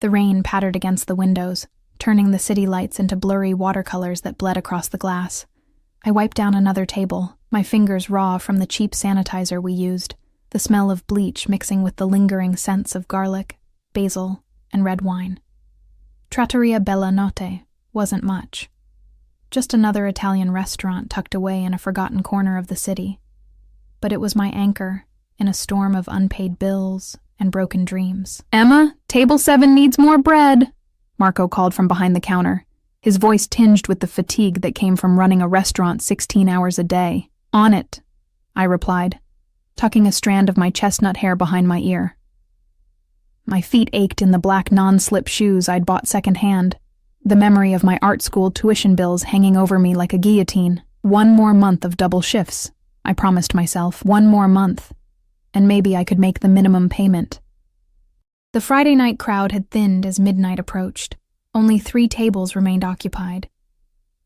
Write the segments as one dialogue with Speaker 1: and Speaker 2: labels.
Speaker 1: The rain pattered against the windows, turning the city lights into blurry watercolors that bled across the glass. I wiped down another table, my fingers raw from the cheap sanitizer we used, the smell of bleach mixing with the lingering scents of garlic, basil, and red wine. Trattoria Bella Notte wasn't much. Just another Italian restaurant tucked away in a forgotten corner of the city. But it was my anchor in a storm of unpaid bills and broken dreams. "Emma, table 7 needs more bread," Marco called from behind the counter, his voice tinged with the fatigue that came from running a restaurant 16 hours a day. "On it," I replied, tucking a strand of my chestnut hair behind my ear. My feet ached in the black non-slip shoes I'd bought secondhand, the memory of my art school tuition bills hanging over me like a guillotine. 1 more month of double shifts, I promised myself. 1 more month, and maybe I could make the minimum payment. The Friday night crowd had thinned as midnight approached. Only 3 tables remained occupied.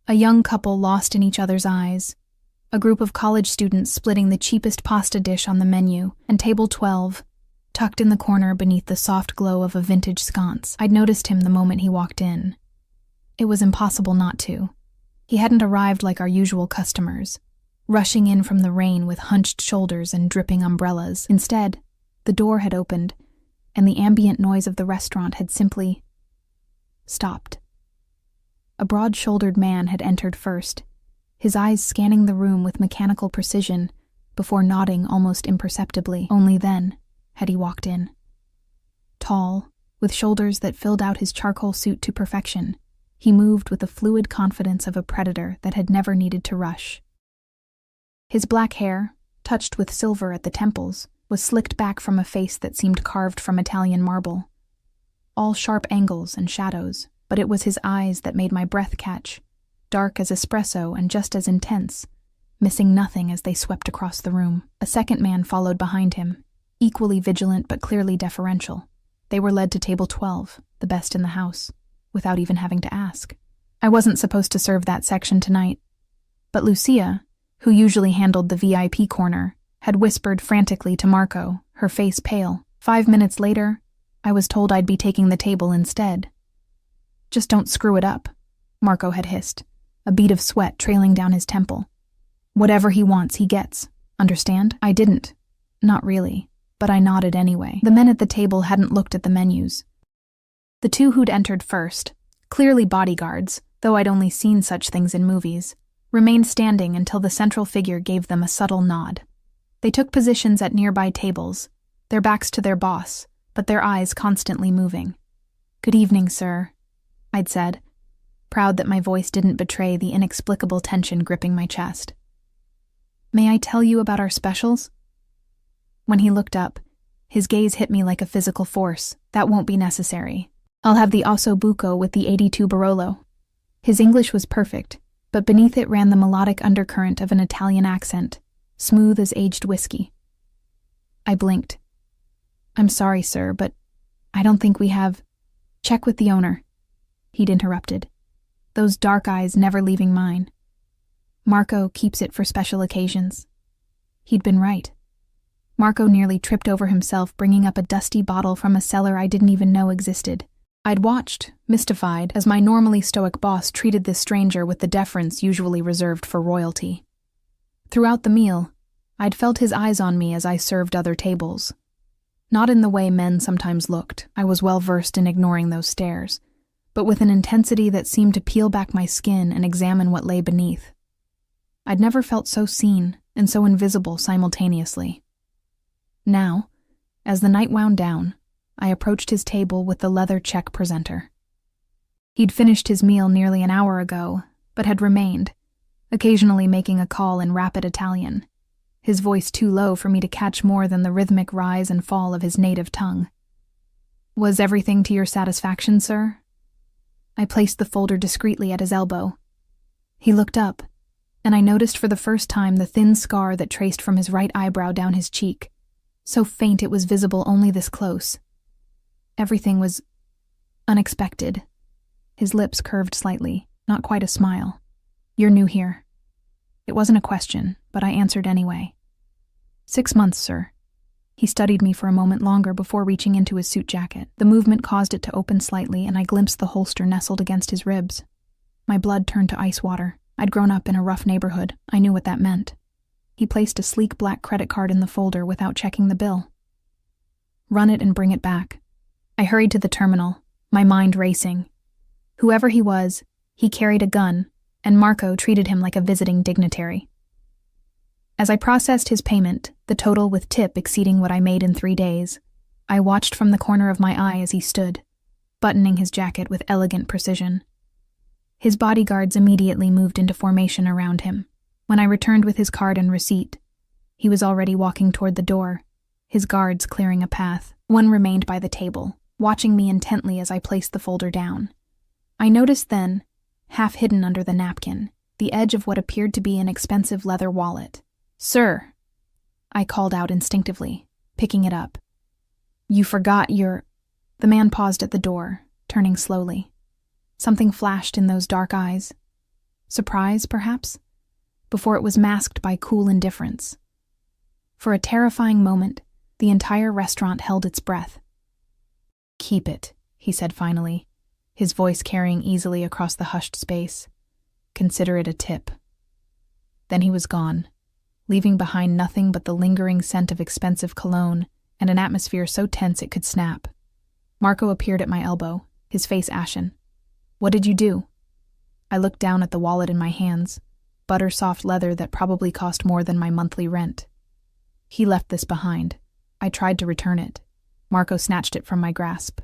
Speaker 1: A young couple lost in each other's eyes, a group of college students splitting the cheapest pasta dish on the menu, and table 12, tucked in the corner beneath the soft glow of a vintage sconce. I'd noticed him the moment he walked in. It was impossible not to. He hadn't arrived like our usual customers, rushing in from the rain with hunched shoulders and dripping umbrellas. Instead, the door had opened, and the ambient noise of the restaurant had simply stopped. A broad-shouldered man had entered first, his eyes scanning the room with mechanical precision before nodding almost imperceptibly. Only then had he walked in. Tall, with shoulders that filled out his charcoal suit to perfection, he moved with the fluid confidence of a predator that had never needed to rush. His black hair, touched with silver at the temples, was slicked back from a face that seemed carved from Italian marble. All sharp angles and shadows, but it was his eyes that made my breath catch, dark as espresso and just as intense, missing nothing as they swept across the room. A second man followed behind him, equally vigilant but clearly deferential. They were led to table 12, the best in the house, without even having to ask. I wasn't supposed to serve that section tonight, but Lucia, who usually handled the VIP corner, had whispered frantically to Marco, her face pale. 5 minutes later, I was told I'd be taking the table instead. "Just don't screw it up," Marco had hissed, a bead of sweat trailing down his temple. "Whatever he wants, he gets. Understand?" I didn't. Not really, but I nodded anyway. The men at the table hadn't looked at the menus. The 2 who'd entered first, clearly bodyguards, though I'd only seen such things in movies, remained standing until the central figure gave them a subtle nod. They took positions at nearby tables, their backs to their boss, but their eyes constantly moving. "Good evening, sir," I'd said, proud that my voice didn't betray the inexplicable tension gripping my chest. "May I tell you about our specials?" When he looked up, his gaze hit me like a physical force. "That won't be necessary. I'll have the osso buco with the 82 Barolo." His English was perfect, but beneath it ran the melodic undercurrent of an Italian accent, smooth as aged whiskey. I blinked. "I'm sorry, sir, but I don't think we have—" "Check with the owner," he'd interrupted, those dark eyes never leaving mine. "Marco keeps it for special occasions." He'd been right. Marco nearly tripped over himself bringing up a dusty bottle from a cellar I didn't even know existed. I'd watched, mystified, as my normally stoic boss treated this stranger with the deference usually reserved for royalty. Throughout the meal, I'd felt his eyes on me as I served other tables. Not in the way men sometimes looked, I was well versed in ignoring those stares, but with an intensity that seemed to peel back my skin and examine what lay beneath. I'd never felt so seen and so invisible simultaneously. Now, as the night wound down, I approached his table with the leather check presenter. He'd finished his meal nearly an hour ago, but had remained, occasionally making a call in rapid Italian, his voice too low for me to catch more than the rhythmic rise and fall of his native tongue. "Was everything to your satisfaction, sir?" I placed the folder discreetly at his elbow. He looked up, and I noticed for the first time the thin scar that traced from his right eyebrow down his cheek, so faint it was visible only this close. Everything was unexpected. His lips curved slightly, not quite a smile. "You're new here." It wasn't a question, but I answered anyway. 6 months, sir. He studied me for a moment longer before reaching into his suit jacket. The movement caused it to open slightly, and I glimpsed the holster nestled against his ribs. My blood turned to ice water. I'd grown up in a rough neighborhood. I knew what that meant. He placed a sleek black credit card in the folder without checking the bill. "Run it and bring it back." I hurried to the terminal, my mind racing. Whoever he was, he carried a gun, and Marco treated him like a visiting dignitary. As I processed his payment, the total with tip exceeding what I made in 3 days, I watched from the corner of my eye as he stood, buttoning his jacket with elegant precision. His bodyguards immediately moved into formation around him. When I returned with his card and receipt, he was already walking toward the door, his guards clearing a path. One remained by the table, watching me intently as I placed the folder down. I noticed then, half hidden under the napkin, the edge of what appeared to be an expensive leather wallet. "Sir," I called out instinctively, picking it up. "You forgot your—" The man paused at the door, turning slowly. Something flashed in those dark eyes. Surprise, perhaps? Before it was masked by cool indifference. For a terrifying moment, the entire restaurant held its breath. "Keep it," he said finally, his voice carrying easily across the hushed space. "Consider it a tip." Then he was gone, leaving behind nothing but the lingering scent of expensive cologne and an atmosphere so tense it could snap. Marco appeared at my elbow, his face ashen. "What did you do?" I looked down at the wallet in my hands, butter-soft leather that probably cost more than my monthly rent. "He left this behind. I tried to return it." Marco snatched it from my grasp.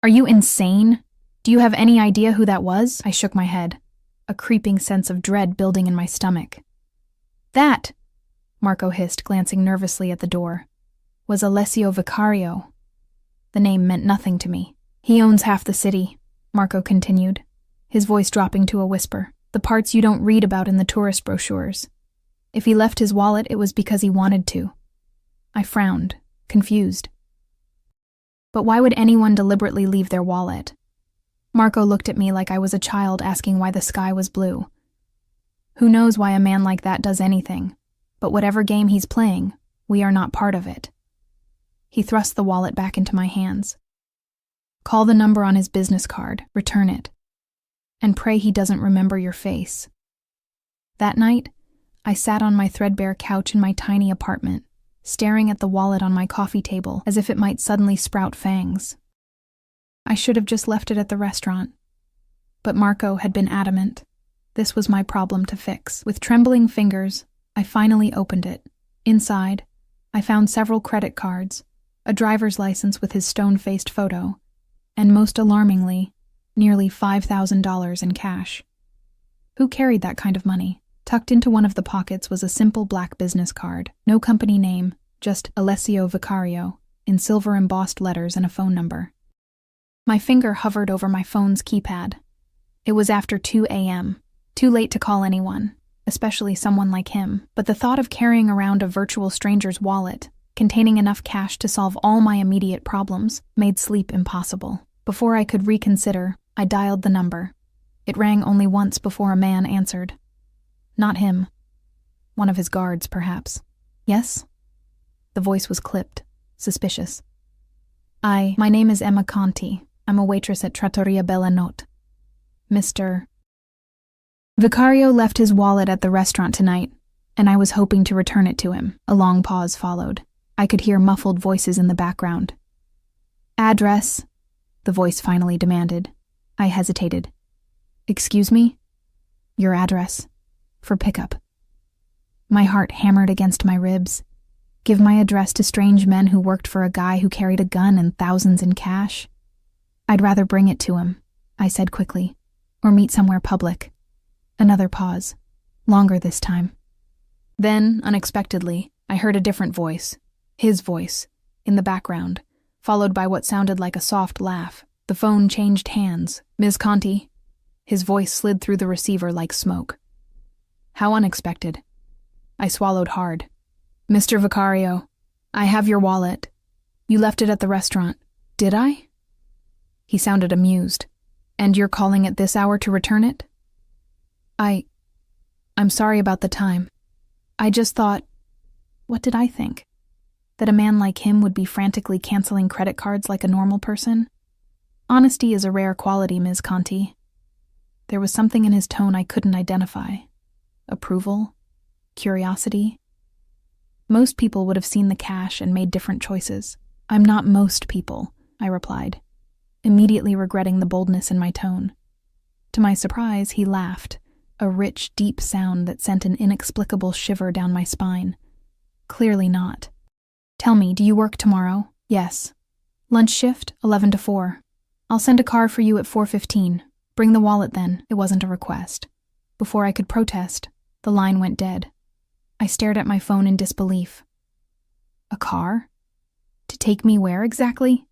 Speaker 1: "Are you insane? Do you have any idea who that was?" I shook my head, a creeping sense of dread building in my stomach. "That," Marco hissed, glancing nervously at the door, "was Alessio Vicario." The name meant nothing to me. "He owns half the city," Marco continued, his voice dropping to a whisper. "The parts you don't read about in the tourist brochures. If he left his wallet, it was because he wanted to." I frowned, confused. "But why would anyone deliberately leave their wallet?" Marco looked at me like I was a child asking why the sky was blue. "Who knows why a man like that does anything, but whatever game he's playing, we are not part of it." He thrust the wallet back into my hands. "Call the number on his business card, return it, and pray he doesn't remember your face." That night, I sat on my threadbare couch in my tiny apartment, staring at the wallet on my coffee table as if it might suddenly sprout fangs. I should have just left it at the restaurant. But Marco had been adamant. This was my problem to fix. With trembling fingers, I finally opened it. Inside, I found several credit cards, a driver's license with his stone-faced photo, and most alarmingly, nearly $5,000 in cash. Who carried that kind of money? Tucked into one of the pockets was a simple black business card. No company name, just Alessio Vicario, in silver embossed letters and a phone number. My finger hovered over my phone's keypad. It was after 2 a.m., too late to call anyone, especially someone like him, but the thought of carrying around a virtual stranger's wallet, containing enough cash to solve all my immediate problems, made sleep impossible. Before I could reconsider, I dialed the number. It rang only once before a man answered. Not him. One of his guards, perhaps. "Yes?" The voice was clipped, suspicious. My name is Emma Conti. I'm a waitress at Trattoria Bella Notte. Mr. Vicario left his wallet at the restaurant tonight, and I was hoping to return it to him." A long pause followed. I could hear muffled voices in the background. "Address?" the voice finally demanded. I hesitated. "Excuse me?" "Your address. For pickup." My heart hammered against my ribs. Give my address to strange men who worked for a guy who carried a gun and thousands in cash? "I'd rather bring it to him," I said quickly, "or meet somewhere public." Another pause. Longer this time. Then, unexpectedly, I heard a different voice. His voice, in the background, followed by what sounded like a soft laugh. The phone changed hands. "Ms. Conti." His voice slid through the receiver like smoke. How unexpected. I swallowed hard. "Mr. Vicario, I have your wallet. You left it at the restaurant. Did I?" He sounded amused. "And you're calling at this hour to return it?" I'm sorry about the time. I just thought..." What did I think? That a man like him would be frantically canceling credit cards like a normal person? Honesty is a rare quality, Ms. Conti. There was something in his tone I couldn't identify. Approval? Curiosity? Most people would have seen the cash and made different choices. I'm not most people, I replied, immediately regretting the boldness in my tone. To my surprise, he laughed, a rich, deep sound that sent an inexplicable shiver down my spine. Clearly not. Tell me, do you work tomorrow? Yes. Lunch shift, 11 to 4. I'll send a car for you at 4:15. Bring the wallet then. It wasn't a request. Before I could protest, the line went dead. I stared at my phone in disbelief. A car? To take me where exactly?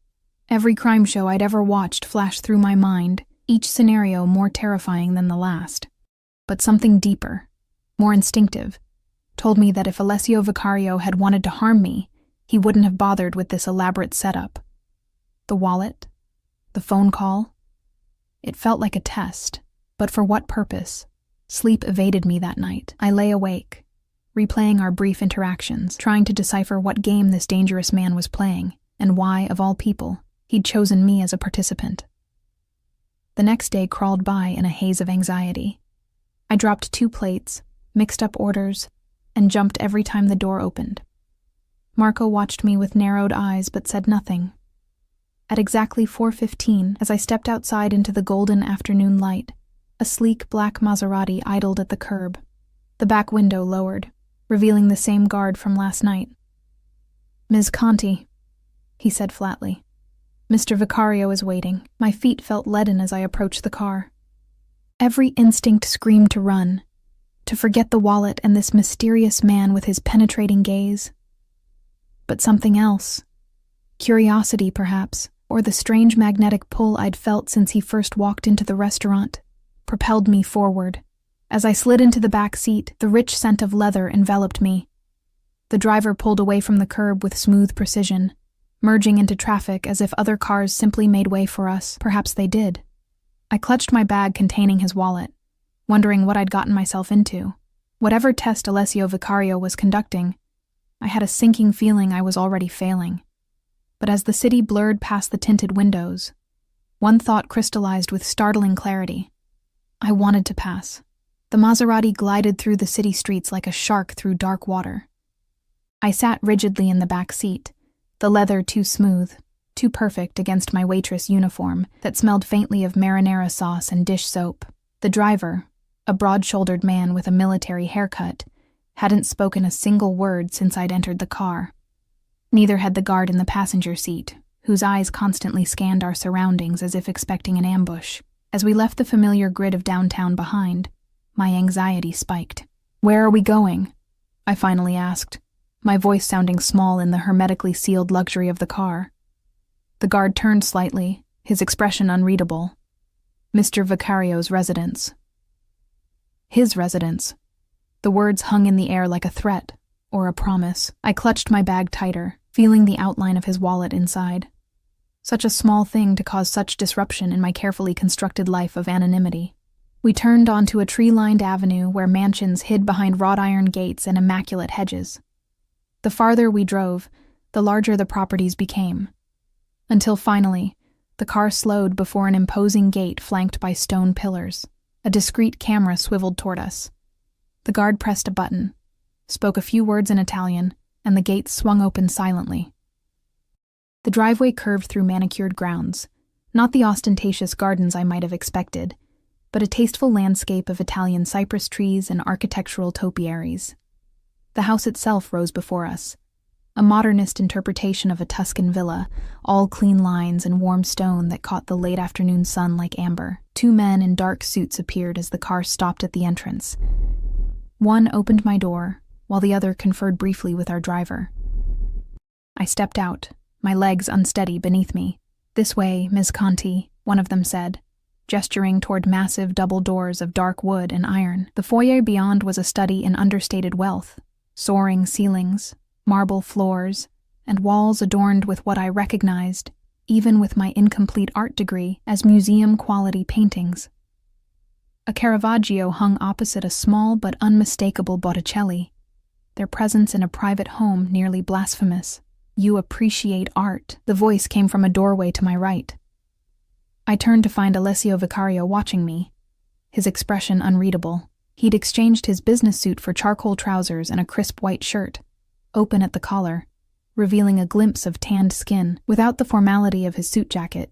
Speaker 1: Every crime show I'd ever watched flashed through my mind, each scenario more terrifying than the last. But something deeper, more instinctive, told me that if Alessio Vicario had wanted to harm me, he wouldn't have bothered with this elaborate setup. The wallet? The phone call? It felt like a test, but for what purpose? Sleep evaded me that night. I lay awake, replaying our brief interactions, trying to decipher what game this dangerous man was playing, and why, of all people, he'd chosen me as a participant. The next day crawled by in a haze of anxiety. I dropped 2 plates, mixed up orders, and jumped every time the door opened. Marco watched me with narrowed eyes but said nothing. At exactly 4:15, as I stepped outside into the golden afternoon light, a sleek black Maserati idled at the curb, the back window lowered, revealing the same guard from last night. "Ms. Conti," he said flatly. "Mr. Vicario is waiting." My feet felt leaden as I approached the car. Every instinct screamed to run, to forget the wallet and this mysterious man with his penetrating gaze. But something else, curiosity perhaps, or the strange magnetic pull I'd felt since he first walked into the restaurant, propelled me forward. As I slid into the back seat, the rich scent of leather enveloped me. The driver pulled away from the curb with smooth precision, merging into traffic as if other cars simply made way for us. Perhaps they did. I clutched my bag containing his wallet, wondering what I'd gotten myself into. Whatever test Alessio Vicario was conducting, I had a sinking feeling I was already failing. But as the city blurred past the tinted windows, one thought crystallized with startling clarity. I wanted to pass. The Maserati glided through the city streets like a shark through dark water. I sat rigidly in the back seat, the leather too smooth, too perfect against my waitress uniform that smelled faintly of marinara sauce and dish soap. The driver, a broad-shouldered man with a military haircut, hadn't spoken a single word since I'd entered the car. Neither had the guard in the passenger seat, whose eyes constantly scanned our surroundings as if expecting an ambush. As we left the familiar grid of downtown behind, my anxiety spiked. "Where are we going?" I finally asked, my voice sounding small in the hermetically sealed luxury of the car. The guard turned slightly, his expression unreadable. "Mr. Vicario's residence." His residence. The words hung in the air like a threat, or a promise. I clutched my bag tighter, feeling the outline of his wallet inside. Such a small thing to cause such disruption in my carefully constructed life of anonymity. We turned onto a tree-lined avenue where mansions hid behind wrought iron gates and immaculate hedges. The farther we drove, the larger the properties became. Until finally, the car slowed before an imposing gate flanked by stone pillars. A discreet camera swiveled toward us. The guard pressed a button, spoke a few words in Italian, and the gate swung open silently. The driveway curved through manicured grounds, not the ostentatious gardens I might have expected, but a tasteful landscape of Italian cypress trees and architectural topiaries. The house itself rose before us, a modernist interpretation of a Tuscan villa, all clean lines and warm stone that caught the late afternoon sun like amber. 2 men in dark suits appeared as the car stopped at the entrance. One opened my door, while the other conferred briefly with our driver. I stepped out, my legs unsteady beneath me. "This way, Ms. Conti," one of them said, gesturing toward massive double doors of dark wood and iron. The foyer beyond was a study in understated wealth, soaring ceilings, marble floors, and walls adorned with what I recognized, even with my incomplete art degree, as museum-quality paintings. A Caravaggio hung opposite a small but unmistakable Botticelli, their presence in a private home nearly blasphemous. You appreciate art. The voice came from a doorway to my right. I turned to find Alessio Vicario watching me, his expression unreadable. He'd exchanged his business suit for charcoal trousers and a crisp white shirt, open at the collar, revealing a glimpse of tanned skin. Without the formality of his suit jacket,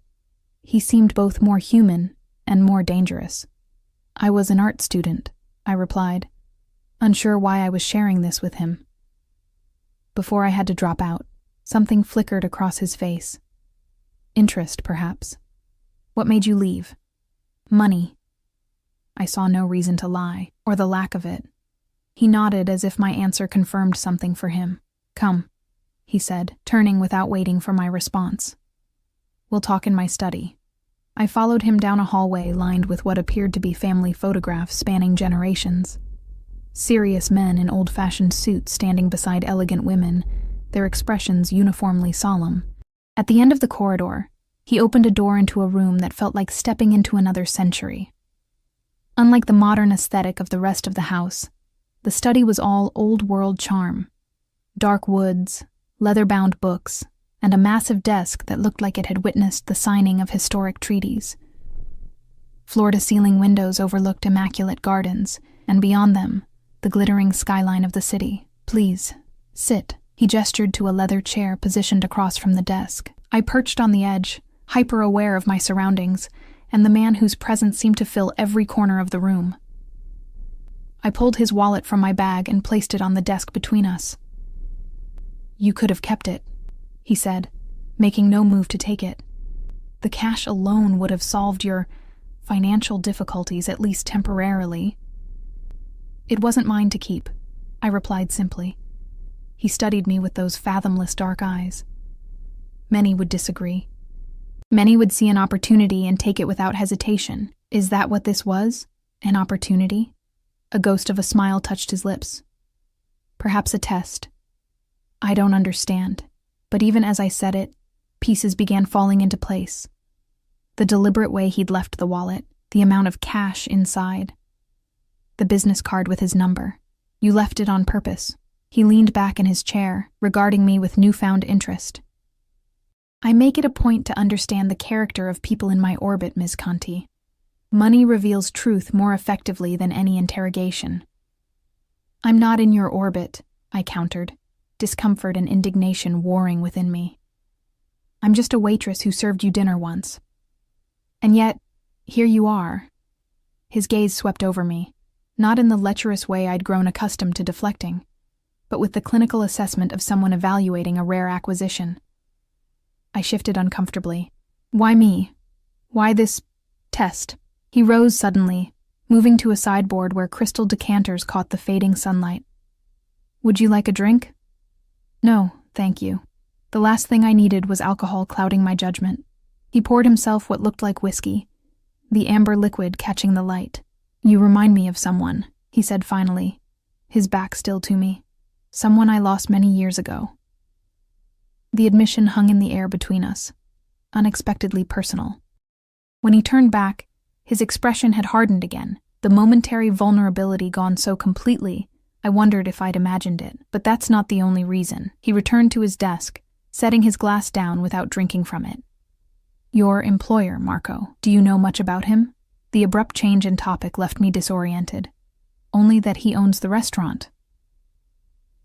Speaker 1: he seemed both more human and more dangerous. I was an art student, I replied, unsure why I was sharing this with him. Before I had to drop out, something flickered across his face. Interest, perhaps. What made you leave? Money. I saw no reason to lie, or the lack of it. He nodded as if my answer confirmed something for him. Come, he said, turning without waiting for my response. We'll talk in my study. I followed him down a hallway lined with what appeared to be family photographs spanning generations. Serious men in old-fashioned suits standing beside elegant women, their expressions uniformly solemn. At the end of the corridor, he opened a door into a room that felt like stepping into another century. Unlike the modern aesthetic of the rest of the house, the study was all old-world charm. Dark woods, leather-bound books, and a massive desk that looked like it had witnessed the signing of historic treaties. Floor-to-ceiling windows overlooked immaculate gardens, and beyond them, the glittering skyline of the city. Please, sit. He gestured to a leather chair positioned across from the desk. I perched on the edge, hyper-aware of my surroundings, and the man whose presence seemed to fill every corner of the room. I pulled his wallet from my bag and placed it on the desk between us. You could have kept it, he said, making no move to take it. The cash alone would have solved your financial difficulties, at least temporarily. It wasn't mine to keep, I replied simply. He studied me with those fathomless dark eyes. Many would disagree. Many would see an opportunity and take it without hesitation. Is that what this was? An opportunity? A ghost of a smile touched his lips. Perhaps a test. I don't understand. But even as I said it, pieces began falling into place. The deliberate way he'd left the wallet, the amount of cash inside. The business card with his number. You left it on purpose. He leaned back in his chair, regarding me with newfound interest. I make it a point to understand the character of people in my orbit, Ms. Conti. Money reveals truth more effectively than any interrogation. I'm not in your orbit, I countered, discomfort and indignation warring within me. I'm just a waitress who served you dinner once. And yet, here you are. His gaze swept over me, not in the lecherous way I'd grown accustomed to deflecting, but with the clinical assessment of someone evaluating a rare acquisition. I shifted uncomfortably. Why me? Why this test? He rose suddenly, moving to a sideboard where crystal decanters caught the fading sunlight. Would you like a drink? No, thank you. The last thing I needed was alcohol clouding my judgment. He poured himself what looked like whiskey, the amber liquid catching the light. You remind me of someone, he said finally, his back still to me. Someone I lost many years ago. The admission hung in the air between us, unexpectedly personal. When he turned back, his expression had hardened again, the momentary vulnerability gone so completely, I wondered if I'd imagined it. But that's not the only reason. He returned to his desk, setting his glass down without drinking from it. Your employer, Marco. Do you know much about him? The abrupt change in topic left me disoriented. Only that he owns the restaurant.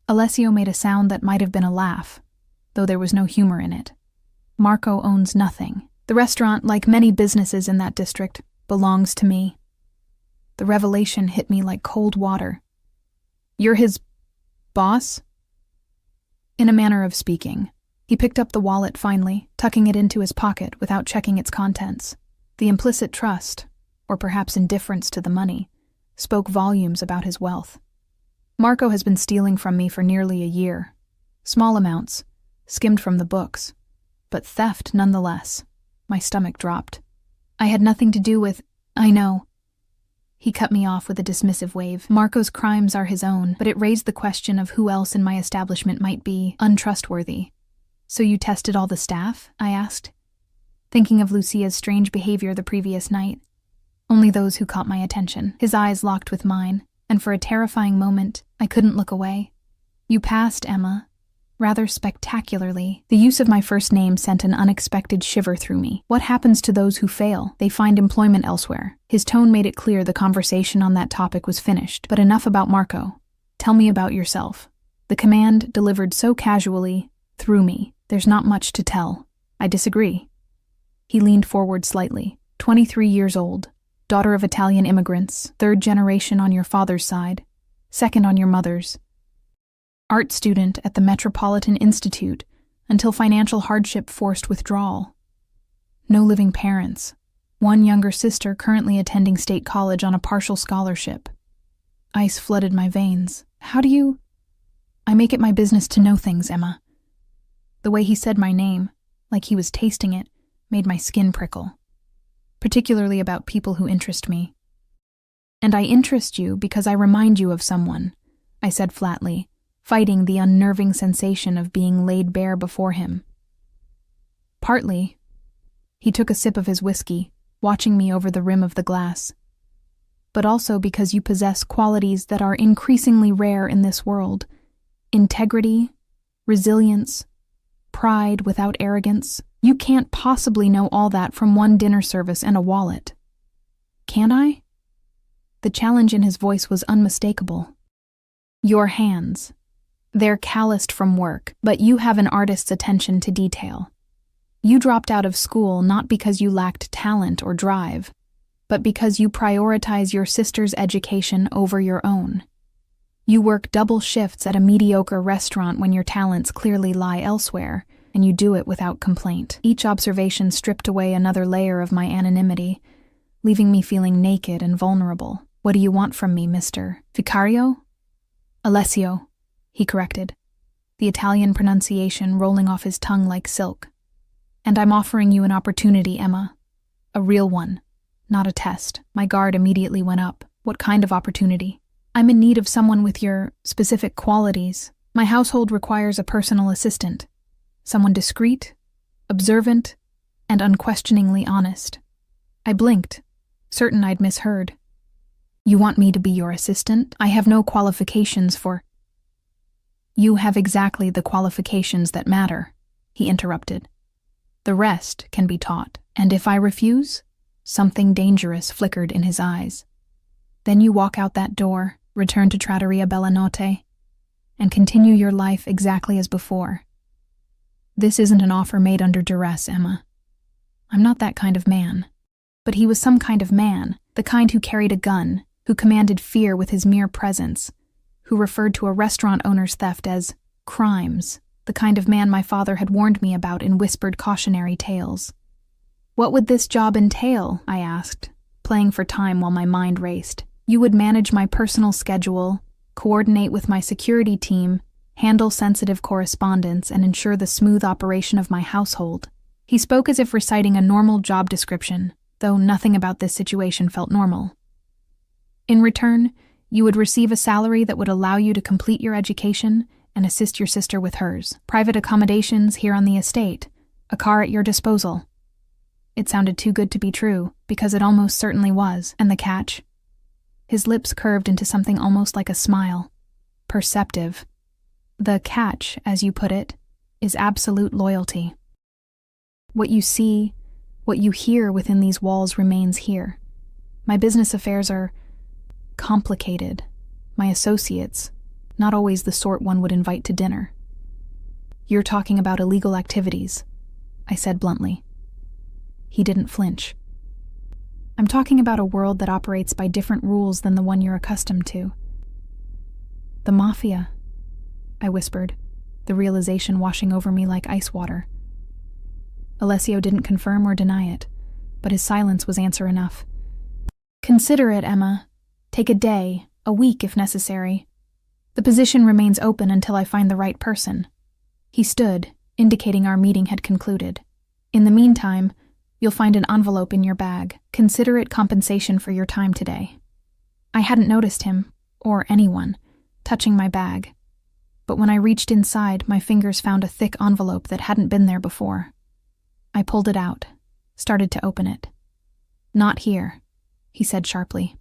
Speaker 1: Alessio made a sound that might have been a laugh, though there was no humor in it. Marco owns nothing. The restaurant, like many businesses in that district, belongs to me. The revelation hit me like cold water. You're his boss? In a manner of speaking. He picked up the wallet finally, tucking it into his pocket without checking its contents. The implicit trust, or perhaps indifference to the money, spoke volumes about his wealth. Marco has been stealing from me for nearly a year. Small amounts, skimmed from the books, but theft nonetheless. My stomach dropped. I had nothing to do with... I know. He cut me off with a dismissive wave. Marco's crimes are his own, but it raised the question of who else in my establishment might be untrustworthy. So you tested all the staff? I asked, thinking of Lucia's strange behavior the previous night. Only those who caught my attention. His eyes locked with mine, and for a terrifying moment, I couldn't look away. You passed, Emma. rather spectacularly. The use of my first name sent an unexpected shiver through me. What happens to those who fail? They find employment elsewhere. His tone made it clear the conversation on that topic was finished. But enough about Marco. Tell me about yourself. The command, delivered so casually, threw me. There's not much to tell. I disagree. He leaned forward slightly. 23 years old, daughter of Italian immigrants, third generation on your father's side, second on your mother's. Art student at the Metropolitan Institute until financial hardship forced withdrawal. No living parents. One younger sister currently attending state college on a partial scholarship. Ice flooded my veins. How do you... I make it my business to know things, Emma. The way he said my name, like he was tasting it, made my skin prickle. Particularly about people who interest me. And I interest you because I remind you of someone, I said flatly, fighting the unnerving sensation of being laid bare before him. Partly. He took a sip of his whiskey, watching me over the rim of the glass. But also because you possess qualities that are increasingly rare in this world. Integrity, resilience, pride without arrogance. You can't possibly know all that from one dinner service and a wallet. Can I? The challenge in his voice was unmistakable. Your hands. They're calloused from work, but you have an artist's attention to detail. You dropped out of school not because you lacked talent or drive, but because you prioritize your sister's education over your own. You work double shifts at a mediocre restaurant when your talents clearly lie elsewhere, and you do it without complaint. Each observation stripped away another layer of my anonymity, leaving me feeling naked and vulnerable. What do you want from me, Mr. Vicario? Alessio, he corrected, the Italian pronunciation rolling off his tongue like silk. And I'm offering you an opportunity, Emma. A real one, not a test. My guard immediately went up. What kind of opportunity? I'm in need of someone with your specific qualities. My household requires a personal assistant. Someone discreet, observant, and unquestioningly honest. I blinked, certain I'd misheard. You want me to be your assistant? I have no qualifications for... You have exactly the qualifications that matter, he interrupted. The rest can be taught, and if I refuse, something dangerous flickered in his eyes. Then you walk out that door, return to Trattoria Bellanotte, and continue your life exactly as before. This isn't an offer made under duress, Emma. I'm not that kind of man. But he was some kind of man, the kind who carried a gun, who commanded fear with his mere presence, who referred to a restaurant owner's theft as crimes, the kind of man my father had warned me about in whispered cautionary tales. What would this job entail? I asked, playing for time while my mind raced. You would manage my personal schedule, coordinate with my security team, handle sensitive correspondence, and ensure the smooth operation of my household. He spoke as if reciting a normal job description, though nothing about this situation felt normal. In return, you would receive a salary that would allow you to complete your education and assist your sister with hers, private accommodations here on the estate, a car at your disposal. It sounded too good to be true, because it almost certainly was, and the catch? His lips curved into something almost like a smile. Perceptive. The catch, as you put it, is absolute loyalty. What you see, what you hear within these walls remains here. My business affairs are complicated. My associates, not always the sort one would invite to dinner. You're talking about illegal activities, I said bluntly. He didn't flinch. I'm talking about a world that operates by different rules than the one you're accustomed to. The Mafia, I whispered, the realization washing over me like ice water. Alessio didn't confirm or deny it, but his silence was answer enough. Consider it, Emma. Take a day, a week if necessary. The position remains open until I find the right person. He stood, indicating our meeting had concluded. In the meantime, you'll find an envelope in your bag. Consider it compensation for your time today. I hadn't noticed him, or anyone, touching my bag. But when I reached inside, my fingers found a thick envelope that hadn't been there before. I pulled it out, started to open it. Not here, he said sharply.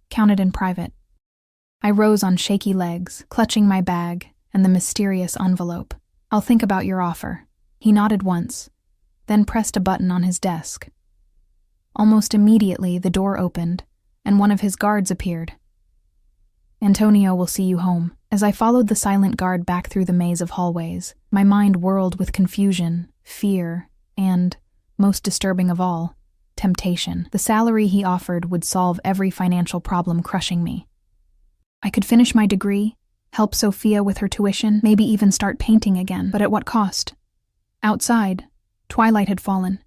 Speaker 1: Count it in private. I rose on shaky legs, clutching my bag and the mysterious envelope. I'll think about your offer. He nodded once, then pressed a button on his desk. Almost immediately, the door opened, and one of his guards appeared. Antonio will see you home. As I followed the silent guard back through the maze of hallways, my mind whirled with confusion, fear, and, most disturbing of all, temptation. The salary he offered would solve every financial problem crushing me. I could finish my degree, help Sophia with her tuition, maybe even start painting again, but at what cost? Outside, twilight had fallen,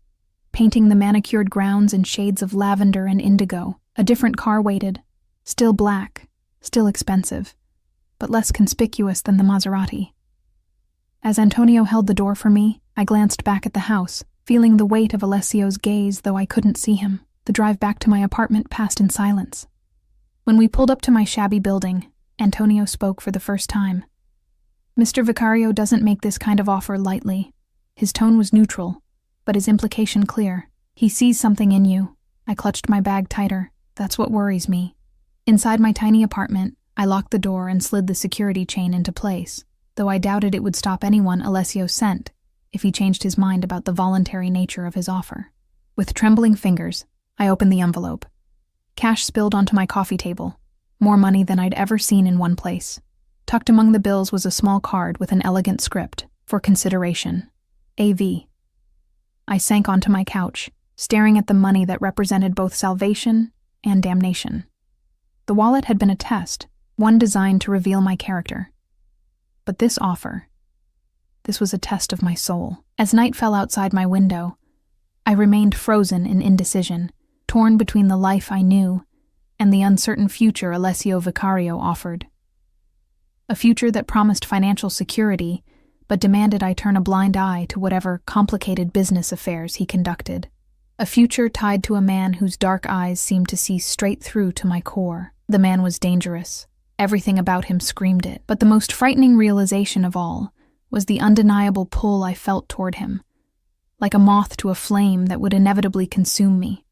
Speaker 1: painting the manicured grounds in shades of lavender and indigo. A different car waited, still black, still expensive, but less conspicuous than the Maserati. As Antonio held the door for me, I glanced back at the house, feeling the weight of Alessio's gaze though I couldn't see him. The drive back to my apartment passed in silence. When we pulled up to my shabby building, Antonio spoke for the first time. Mr. Vicario doesn't make this kind of offer lightly. His tone was neutral, but his implication clear. He sees something in you. I clutched my bag tighter. That's what worries me. Inside my tiny apartment, I locked the door and slid the security chain into place, though I doubted it would stop anyone Alessio sent if he changed his mind about the voluntary nature of his offer. With trembling fingers, I opened the envelope. Cash spilled onto my coffee table, more money than I'd ever seen in one place. Tucked among the bills was a small card with an elegant script, for consideration. A.V. I sank onto my couch, staring at the money that represented both salvation and damnation. The wallet had been a test, one designed to reveal my character. But this offer, this was a test of my soul. As night fell outside my window, I remained frozen in indecision, torn between the life I knew and the uncertain future Alessio Vicario offered. A future that promised financial security, but demanded I turn a blind eye to whatever complicated business affairs he conducted. A future tied to a man whose dark eyes seemed to see straight through to my core. The man was dangerous. Everything about him screamed it. But the most frightening realization of all was the undeniable pull I felt toward him, like a moth to a flame that would inevitably consume me.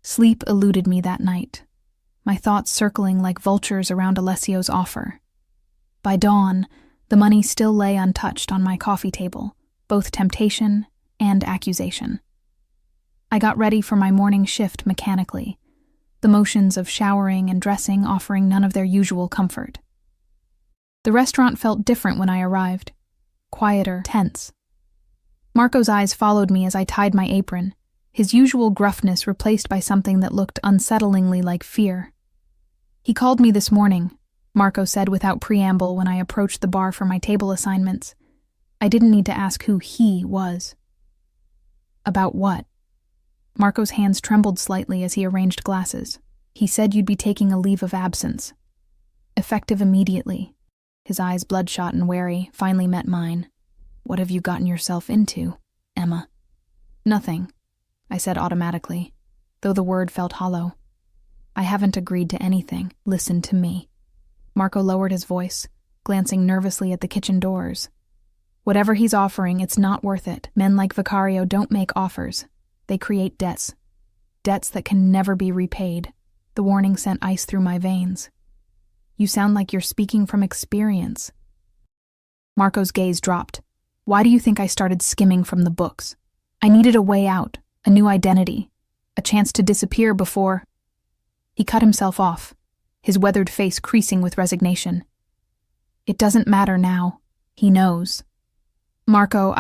Speaker 1: Sleep eluded me that night, my thoughts circling like vultures around Alessio's offer. By dawn, the money still lay untouched on my coffee table, both temptation and accusation. I got ready for my morning shift mechanically, the motions of showering and dressing offering none of their usual comfort. The restaurant felt different when I arrived, quieter, tense. Marco's eyes followed me as I tied my apron, his usual gruffness replaced by something that looked unsettlingly like fear. He called me this morning, Marco said without preamble when I approached the bar for my table assignments. I didn't need to ask who he was. About what? Marco's hands trembled slightly as he arranged glasses. He said you'd be taking a leave of absence. Effective immediately. His eyes, bloodshot and wary, finally met mine. What have you gotten yourself into, Emma? Nothing, I said automatically, though the word felt hollow. I haven't agreed to anything. Listen to me. Marco lowered his voice, glancing nervously at the kitchen doors. Whatever he's offering, it's not worth it. Men like Vicario don't make offers. They create debts. Debts that can never be repaid. The warning sent ice through my veins. You sound like you're speaking from experience. Marco's gaze dropped. Why do you think I started skimming from the books? I needed a way out, a new identity, a chance to disappear before... He cut himself off, his weathered face creasing with resignation. It doesn't matter now. He knows. Marco,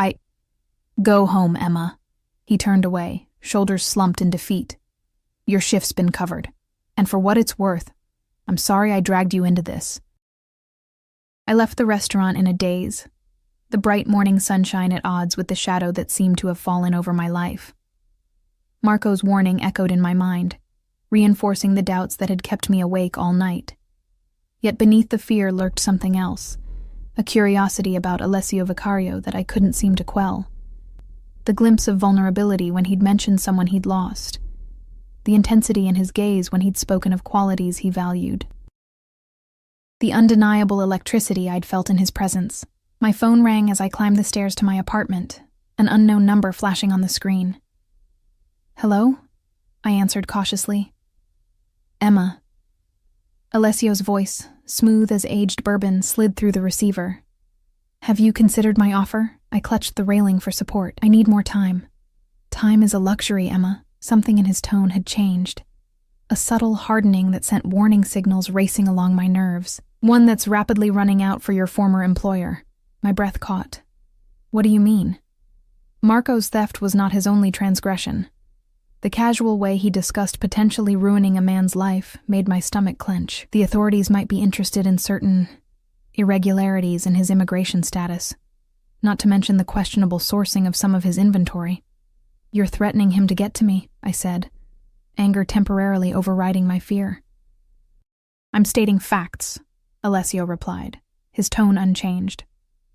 Speaker 1: Go home, Emma. He turned away, shoulders slumped in defeat. Your shift's been covered, and for what it's worth, I'm sorry I dragged you into this. I left the restaurant in a daze, the bright morning sunshine at odds with the shadow that seemed to have fallen over my life. Marco's warning echoed in my mind, reinforcing the doubts that had kept me awake all night. Yet beneath the fear lurked something else, a curiosity about Alessio Vicario that I couldn't seem to quell. The glimpse of vulnerability when he'd mentioned someone he'd lost, the intensity in his gaze when he'd spoken of qualities he valued. The undeniable electricity I'd felt in his presence. My phone rang as I climbed the stairs to my apartment, an unknown number flashing on the screen. Hello? I answered cautiously. Emma. Alessio's voice, smooth as aged bourbon, slid through the receiver. Have you considered my offer? I clutched the railing for support. I need more time. Time is a luxury, Emma. Something in his tone had changed. A subtle hardening that sent warning signals racing along my nerves. One that's rapidly running out for your former employer. My breath caught. What do you mean? Marco's theft was not his only transgression. The casual way he discussed potentially ruining a man's life made my stomach clench. The authorities might be interested in certain irregularities in his immigration status, not to mention the questionable sourcing of some of his inventory. You're threatening him to get to me, I said, anger temporarily overriding my fear. I'm stating facts, Alessio replied, his tone unchanged.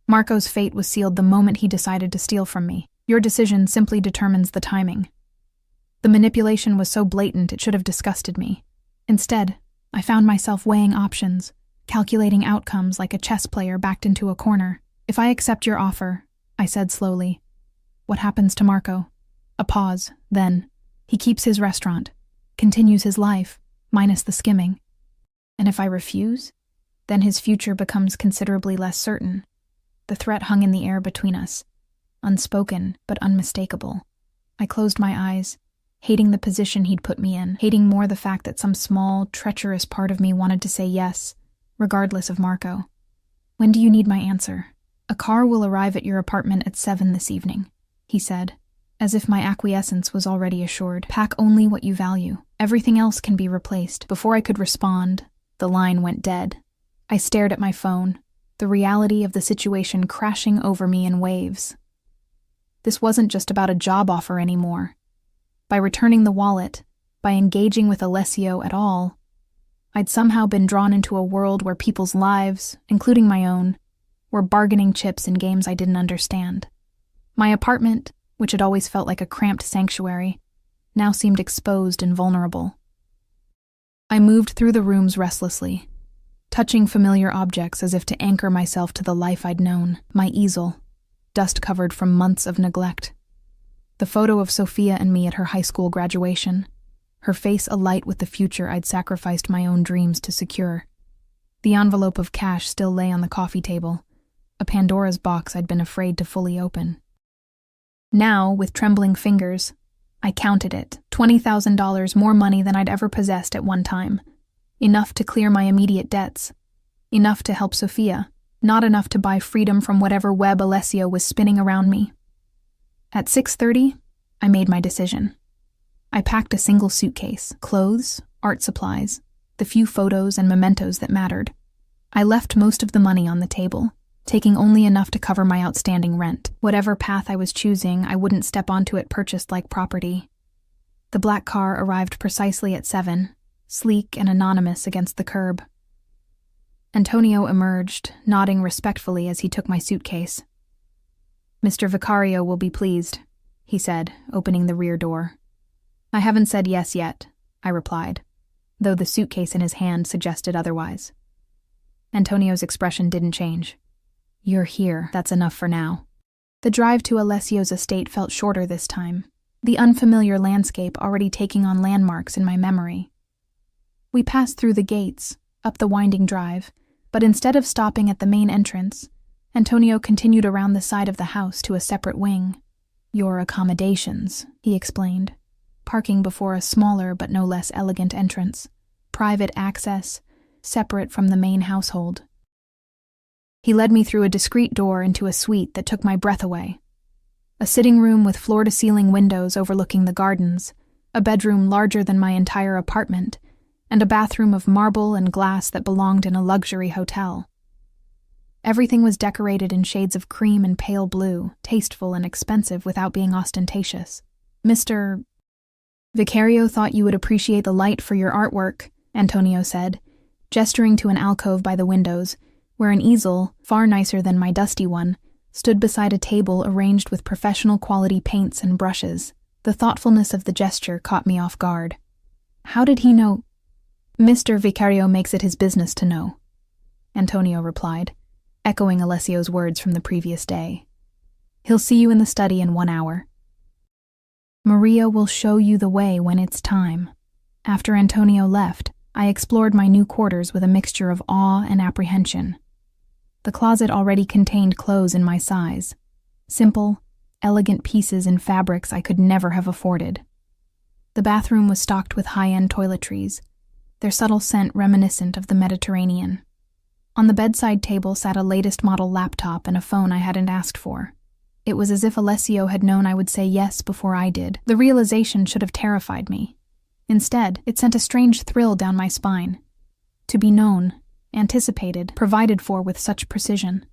Speaker 1: Marco's fate was sealed the moment he decided to steal from me. Your decision simply determines the timing. The manipulation was so blatant it should have disgusted me. Instead, I found myself weighing options, calculating outcomes like a chess player backed into a corner. If I accept your offer, I said slowly, what happens to Marco? A pause, then. He keeps his restaurant, continues his life, minus the skimming. And if I refuse, then his future becomes considerably less certain. The threat hung in the air between us, unspoken but unmistakable. I closed my eyes, hating the position he'd put me in, hating more the fact that some small, treacherous part of me wanted to say yes, regardless of Marco. When do you need my answer? A car will arrive at your apartment at 7 this evening, he said, as if my acquiescence was already assured. Pack only what you value. Everything else can be replaced. Before I could respond, the line went dead. I stared at my phone, the reality of the situation crashing over me in waves. This wasn't just about a job offer anymore. By returning the wallet, by engaging with Alessio at all, I'd somehow been drawn into a world where people's lives, including my own, were bargaining chips in games I didn't understand. My apartment, which had always felt like a cramped sanctuary, now seemed exposed and vulnerable. I moved through the rooms restlessly, touching familiar objects as if to anchor myself to the life I'd known. My easel, dust-covered from months of neglect. The photo of Sophia and me at her high school graduation, her face alight with the future I'd sacrificed my own dreams to secure. The envelope of cash still lay on the coffee table, a Pandora's box I'd been afraid to fully open. Now, with trembling fingers, I counted it, $20,000 more money than I'd ever possessed at one time. Enough to clear my immediate debts. Enough to help Sophia, not enough to buy freedom from whatever web Alessio was spinning around me. At 6:30, I made my decision. I packed a single suitcase, clothes, art supplies, the few photos and mementos that mattered. I left most of the money on the table, taking only enough to cover my outstanding rent. Whatever path I was choosing, I wouldn't step onto it purchased like property. The black car arrived precisely at 7, sleek and anonymous against the curb. Antonio emerged, nodding respectfully as he took my suitcase. Mr. Vicario will be pleased, he said, opening the rear door. I haven't said yes yet, I replied, though the suitcase in his hand suggested otherwise. Antonio's expression didn't change. You're here, that's enough for now. The drive to Alessio's estate felt shorter this time, the unfamiliar landscape already taking on landmarks in my memory. We passed through the gates, up the winding drive, but instead of stopping at the main entrance, Antonio continued around the side of the house to a separate wing. Your accommodations, he explained, parking before a smaller but no less elegant entrance. Private access, separate from the main household. He led me through a discreet door into a suite that took my breath away. A sitting room with floor-to-ceiling windows overlooking the gardens, a bedroom larger than my entire apartment, and a bathroom of marble and glass that belonged in a luxury hotel. Everything was decorated in shades of cream and pale blue, tasteful and expensive without being ostentatious. Mr. Vicario thought you would appreciate the light for your artwork, Antonio said, gesturing to an alcove by the windows, where an easel, far nicer than my dusty one, stood beside a table arranged with professional-quality paints and brushes. The thoughtfulness of the gesture caught me off guard. How did he know? Mr. Vicario makes it his business to know, Antonio replied, echoing Alessio's words from the previous day. He'll see you in the study in 1 hour. Maria will show you the way when it's time. After Antonio left, I explored my new quarters with a mixture of awe and apprehension. The closet already contained clothes in my size. Simple, elegant pieces in fabrics I could never have afforded. The bathroom was stocked with high-end toiletries, their subtle scent reminiscent of the Mediterranean. On the bedside table sat a latest model laptop and a phone I hadn't asked for. It was as if Alessio had known I would say yes before I did. The realization should have terrified me. Instead, it sent a strange thrill down my spine. To be known, anticipated, provided for with such precision.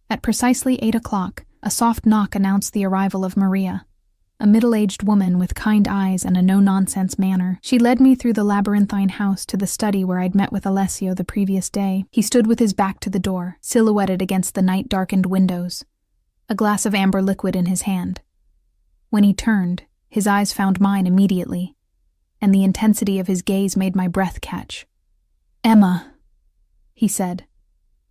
Speaker 1: At precisely 8 o'clock, a soft knock announced the arrival of Maria, a middle-aged woman with kind eyes and a no-nonsense manner. She led me through the labyrinthine house to the study where I'd met with Alessio the previous day. He stood with his back to the door, silhouetted against the night-darkened windows, a glass of amber liquid in his hand. When he turned, his eyes found mine immediately, and the intensity of his gaze made my breath catch. "Emma," he said,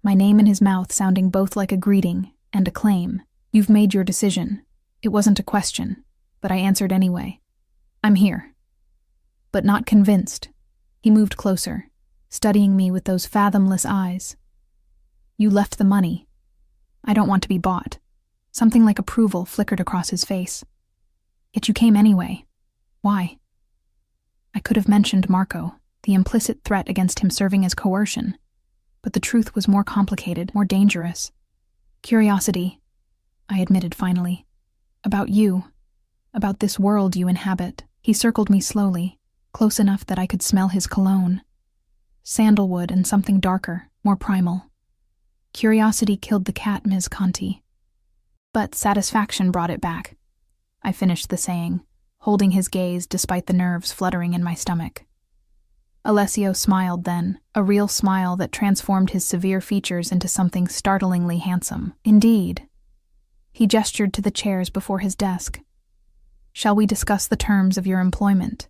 Speaker 1: my name in his mouth sounding both like a greeting and a claim. "You've made your decision. It wasn't a question, but I answered anyway. I'm here." But not convinced. He moved closer, studying me with those fathomless eyes. "You left the money. I don't want to be bought." Something like approval flickered across his face. "Yet you came anyway. Why?" I could have mentioned Marco, the implicit threat against him serving as coercion, but the truth was more complicated, more dangerous. "Curiosity," I admitted finally. "About you. About this world you inhabit." He circled me slowly, close enough that I could smell his cologne. Sandalwood and something darker, more primal. Curiosity killed the cat, Ms. Conti. But satisfaction brought it back. I finished the saying, holding his gaze despite the nerves fluttering in my stomach. Alessio smiled then, a real smile that transformed his severe features into something startlingly handsome. "Indeed." He gestured to the chairs before his desk. "Shall we discuss the terms of your employment?"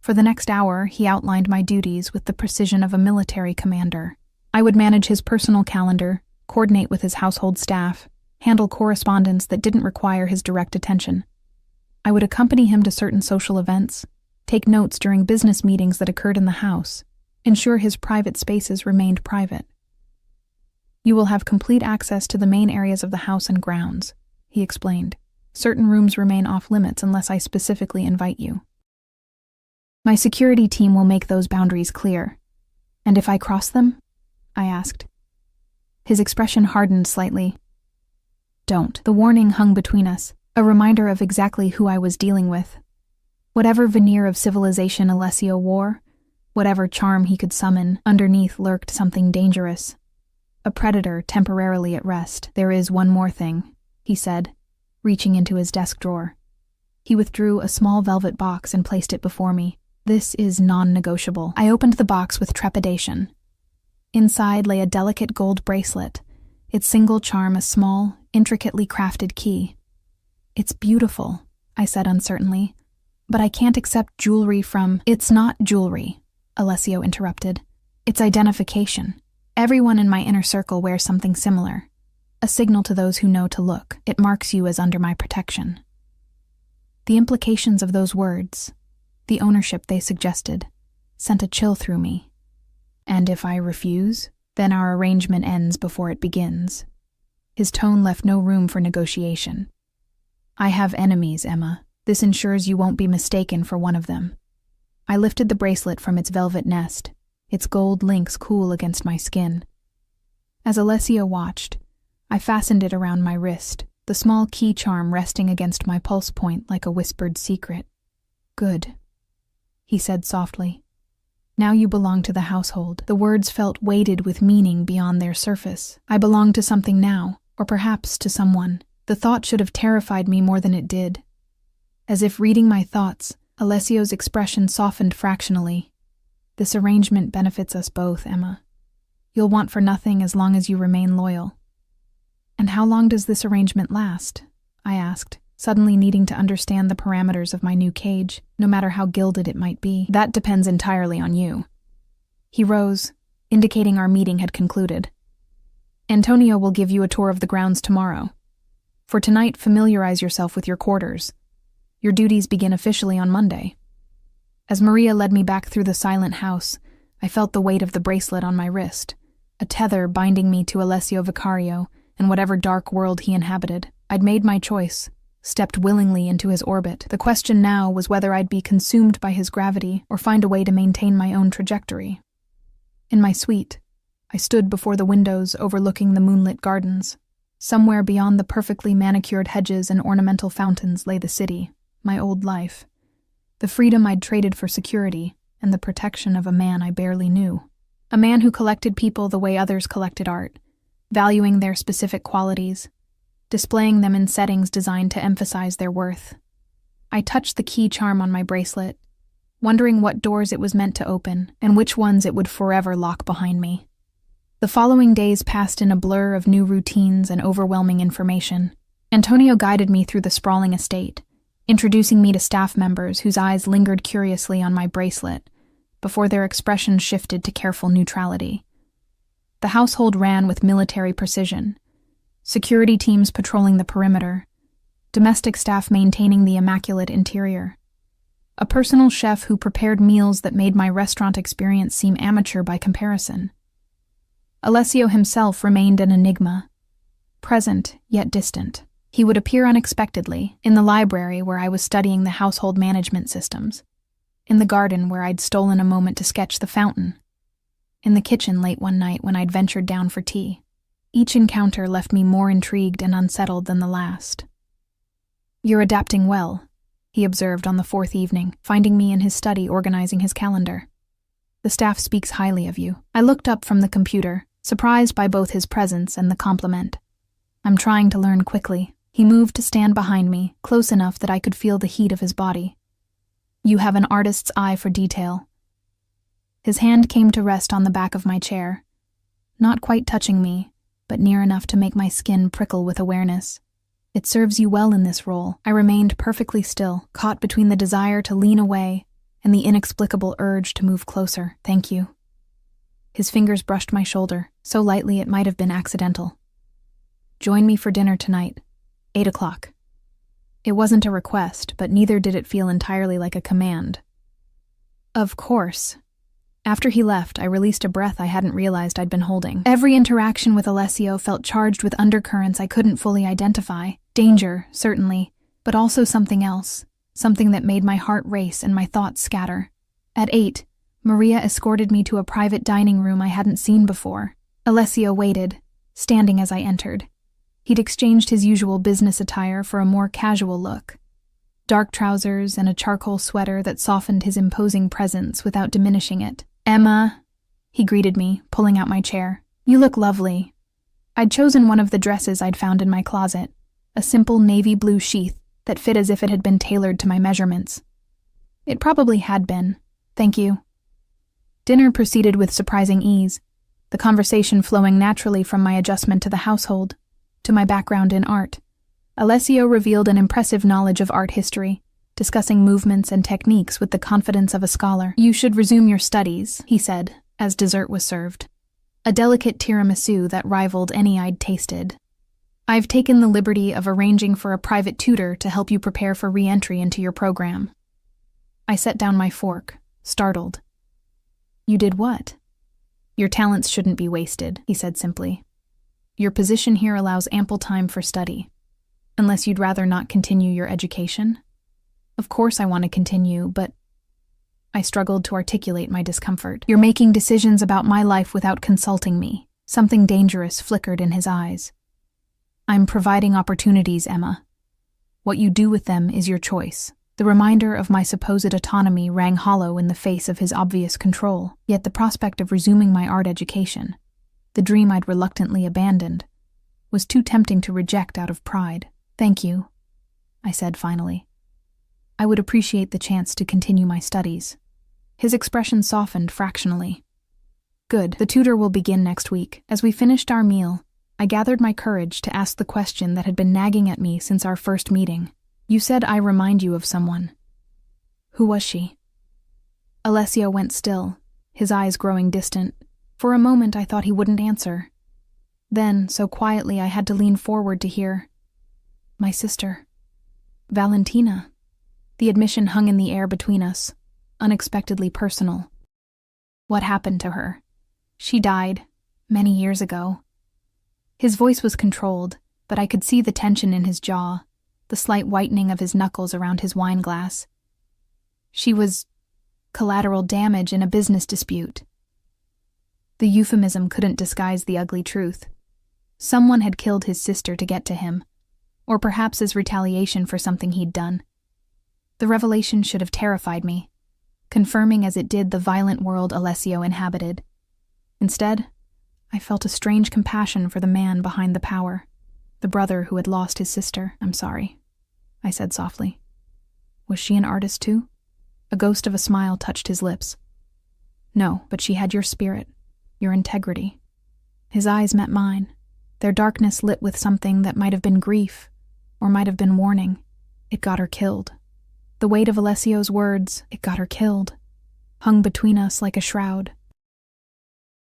Speaker 1: For the next hour, he outlined my duties with the precision of a military commander. I would manage his personal calendar, coordinate with his household staff, handle correspondence that didn't require his direct attention. I would accompany him to certain social events, take notes during business meetings that occurred in the house, ensure his private spaces remained private. "You will have complete access to the main areas of the house and grounds," he explained. "Certain rooms remain off-limits unless I specifically invite you. My security team will make those boundaries clear." "And if I cross them?" I asked. His expression hardened slightly. "Don't." The warning hung between us, a reminder of exactly who I was dealing with. Whatever veneer of civilization Alessio wore, whatever charm he could summon, underneath lurked something dangerous. A predator temporarily at rest. "There is one more thing," he said, reaching into his desk drawer. He withdrew a small velvet box and placed it before me. "This is non-negotiable." I opened the box with trepidation. Inside lay a delicate gold bracelet, its single charm a small, intricately crafted key. "It's beautiful," I said uncertainly, "but I can't accept jewelry from—" "It's not jewelry," Alessio interrupted. "It's identification. Everyone in my inner circle wears something similar. A signal to those who know to look. It marks you as under my protection." The implications of those words, the ownership they suggested, sent a chill through me. "And if I refuse, then our arrangement ends before it begins." His tone left no room for negotiation. "I have enemies, Emma. This ensures you won't be mistaken for one of them." I lifted the bracelet from its velvet nest, its gold links cool against my skin. As Alessio watched, I fastened it around my wrist, the small key charm resting against my pulse point like a whispered secret. "Good," he said softly. "Now you belong to the household." The words felt weighted with meaning beyond their surface. I belong to something now, or perhaps to someone. The thought should have terrified me more than it did. As if reading my thoughts, Alessio's expression softened fractionally. "This arrangement benefits us both, Emma. You'll want for nothing as long as you remain loyal." "And how long does this arrangement last?" I asked, suddenly needing to understand the parameters of my new cage, no matter how gilded it might be. "That depends entirely on you." He rose, indicating our meeting had concluded. "Antonio will give you a tour of the grounds tomorrow. For tonight, familiarize yourself with your quarters. Your duties begin officially on Monday." As Maria led me back through the silent house, I felt the weight of the bracelet on my wrist, a tether binding me to Alessio Vicario and whatever dark world he inhabited. I'd made my choice, stepped willingly into his orbit. The question now was whether I'd be consumed by his gravity or find a way to maintain my own trajectory. In my suite, I stood before the windows overlooking the moonlit gardens. Somewhere beyond the perfectly manicured hedges and ornamental fountains lay the city, my old life. The freedom I'd traded for security and the protection of a man I barely knew. A man who collected people the way others collected art, valuing their specific qualities, displaying them in settings designed to emphasize their worth. I touched the key charm on my bracelet, wondering what doors it was meant to open and which ones it would forever lock behind me. The following days passed in a blur of new routines and overwhelming information. Antonio guided me through the sprawling estate, introducing me to staff members whose eyes lingered curiously on my bracelet before their expressions shifted to careful neutrality. The household ran with military precision, security teams patrolling the perimeter, domestic staff maintaining the immaculate interior. A personal chef who prepared meals that made my restaurant experience seem amateur by comparison. Alessio himself remained an enigma, present yet distant. He would appear unexpectedly, in the library where I was studying the household management systems, in the garden where I'd stolen a moment to sketch the fountain, in the kitchen late one night when I'd ventured down for tea. Each encounter left me more intrigued and unsettled than the last. "You're adapting well," he observed on the fourth evening, finding me in his study organizing his calendar. "The staff speaks highly of you." I looked up from the computer, surprised by both his presence and the compliment. "I'm trying to learn quickly." He moved to stand behind me, close enough that I could feel the heat of his body. "You have an artist's eye for detail." His hand came to rest on the back of my chair, not quite touching me, but near enough to make my skin prickle with awareness. "It serves you well in this role." I remained perfectly still, caught between the desire to lean away and the inexplicable urge to move closer. "Thank you." His fingers brushed my shoulder, so lightly it might have been accidental. "Join me for dinner tonight, 8 o'clock. It wasn't a request, but neither did it feel entirely like a command. Of course. After he left, I released a breath I hadn't realized I'd been holding. Every interaction with Alessio felt charged with undercurrents I couldn't fully identify. Danger, certainly, but also something else, something that made my heart race and my thoughts scatter. At 8, Maria escorted me to a private dining room I hadn't seen before. Alessio waited, standing as I entered. He'd exchanged his usual business attire for a more casual look. Dark trousers and a charcoal sweater that softened his imposing presence without diminishing it. "Emma," he greeted me, pulling out my chair. "You look lovely." I'd chosen one of the dresses I'd found in my closet, a simple navy blue sheath that fit as if it had been tailored to my measurements. It probably had been. "Thank you." Dinner proceeded with surprising ease, the conversation flowing naturally from my adjustment to the household, to my background in art. Alessio revealed an impressive knowledge of art history, discussing movements and techniques with the confidence of a scholar. "You should resume your studies," he said, as dessert was served. A delicate tiramisu that rivaled any I'd tasted. "I've taken the liberty of arranging for a private tutor to help you prepare for re-entry into your program." I set down my fork, startled. "You did what?" "Your talents shouldn't be wasted," he said simply. "Your position here allows ample time for study. Unless you'd rather not continue your education?" "Of course I want to continue, but..." I struggled to articulate my discomfort. "You're making decisions about my life without consulting me." Something dangerous flickered in his eyes. "I'm providing opportunities, Emma. What you do with them is your choice." The reminder of my supposed autonomy rang hollow in the face of his obvious control, yet the prospect of resuming my art education, the dream I'd reluctantly abandoned, was too tempting to reject out of pride. "Thank you," I said finally. "I would appreciate the chance to continue my studies." His expression softened fractionally. "Good. The tutor will begin next week." As we finished our meal, I gathered my courage to ask the question that had been nagging at me since our first meeting. "You said I remind you of someone. Who was she?" Alessio went still, his eyes growing distant. For a moment I thought he wouldn't answer. Then, so quietly I had to lean forward to hear, "My sister. Valentina." The admission hung in the air between us, unexpectedly personal. "What happened to her?" "She died. Many years ago. His voice was controlled, but I could see the tension in his jaw, the slight whitening of his knuckles around his wine glass. She was collateral damage in a business dispute. The euphemism couldn't disguise the ugly truth. Someone had killed his sister to get to him, or perhaps as retaliation for something he'd done. The revelation should have terrified me, confirming as it did the violent world Alessio inhabited. Instead, I felt a strange compassion for the man behind the power, the brother who had lost his sister. "I'm sorry," I said softly. "Was she an artist too?" A ghost of a smile touched his lips. "No, but she had your spirit, your integrity." His eyes met mine, their darkness lit with something that might have been grief, or might have been warning. It got her killed. The weight of Alessio's words, "it got her killed," hung between us like a shroud.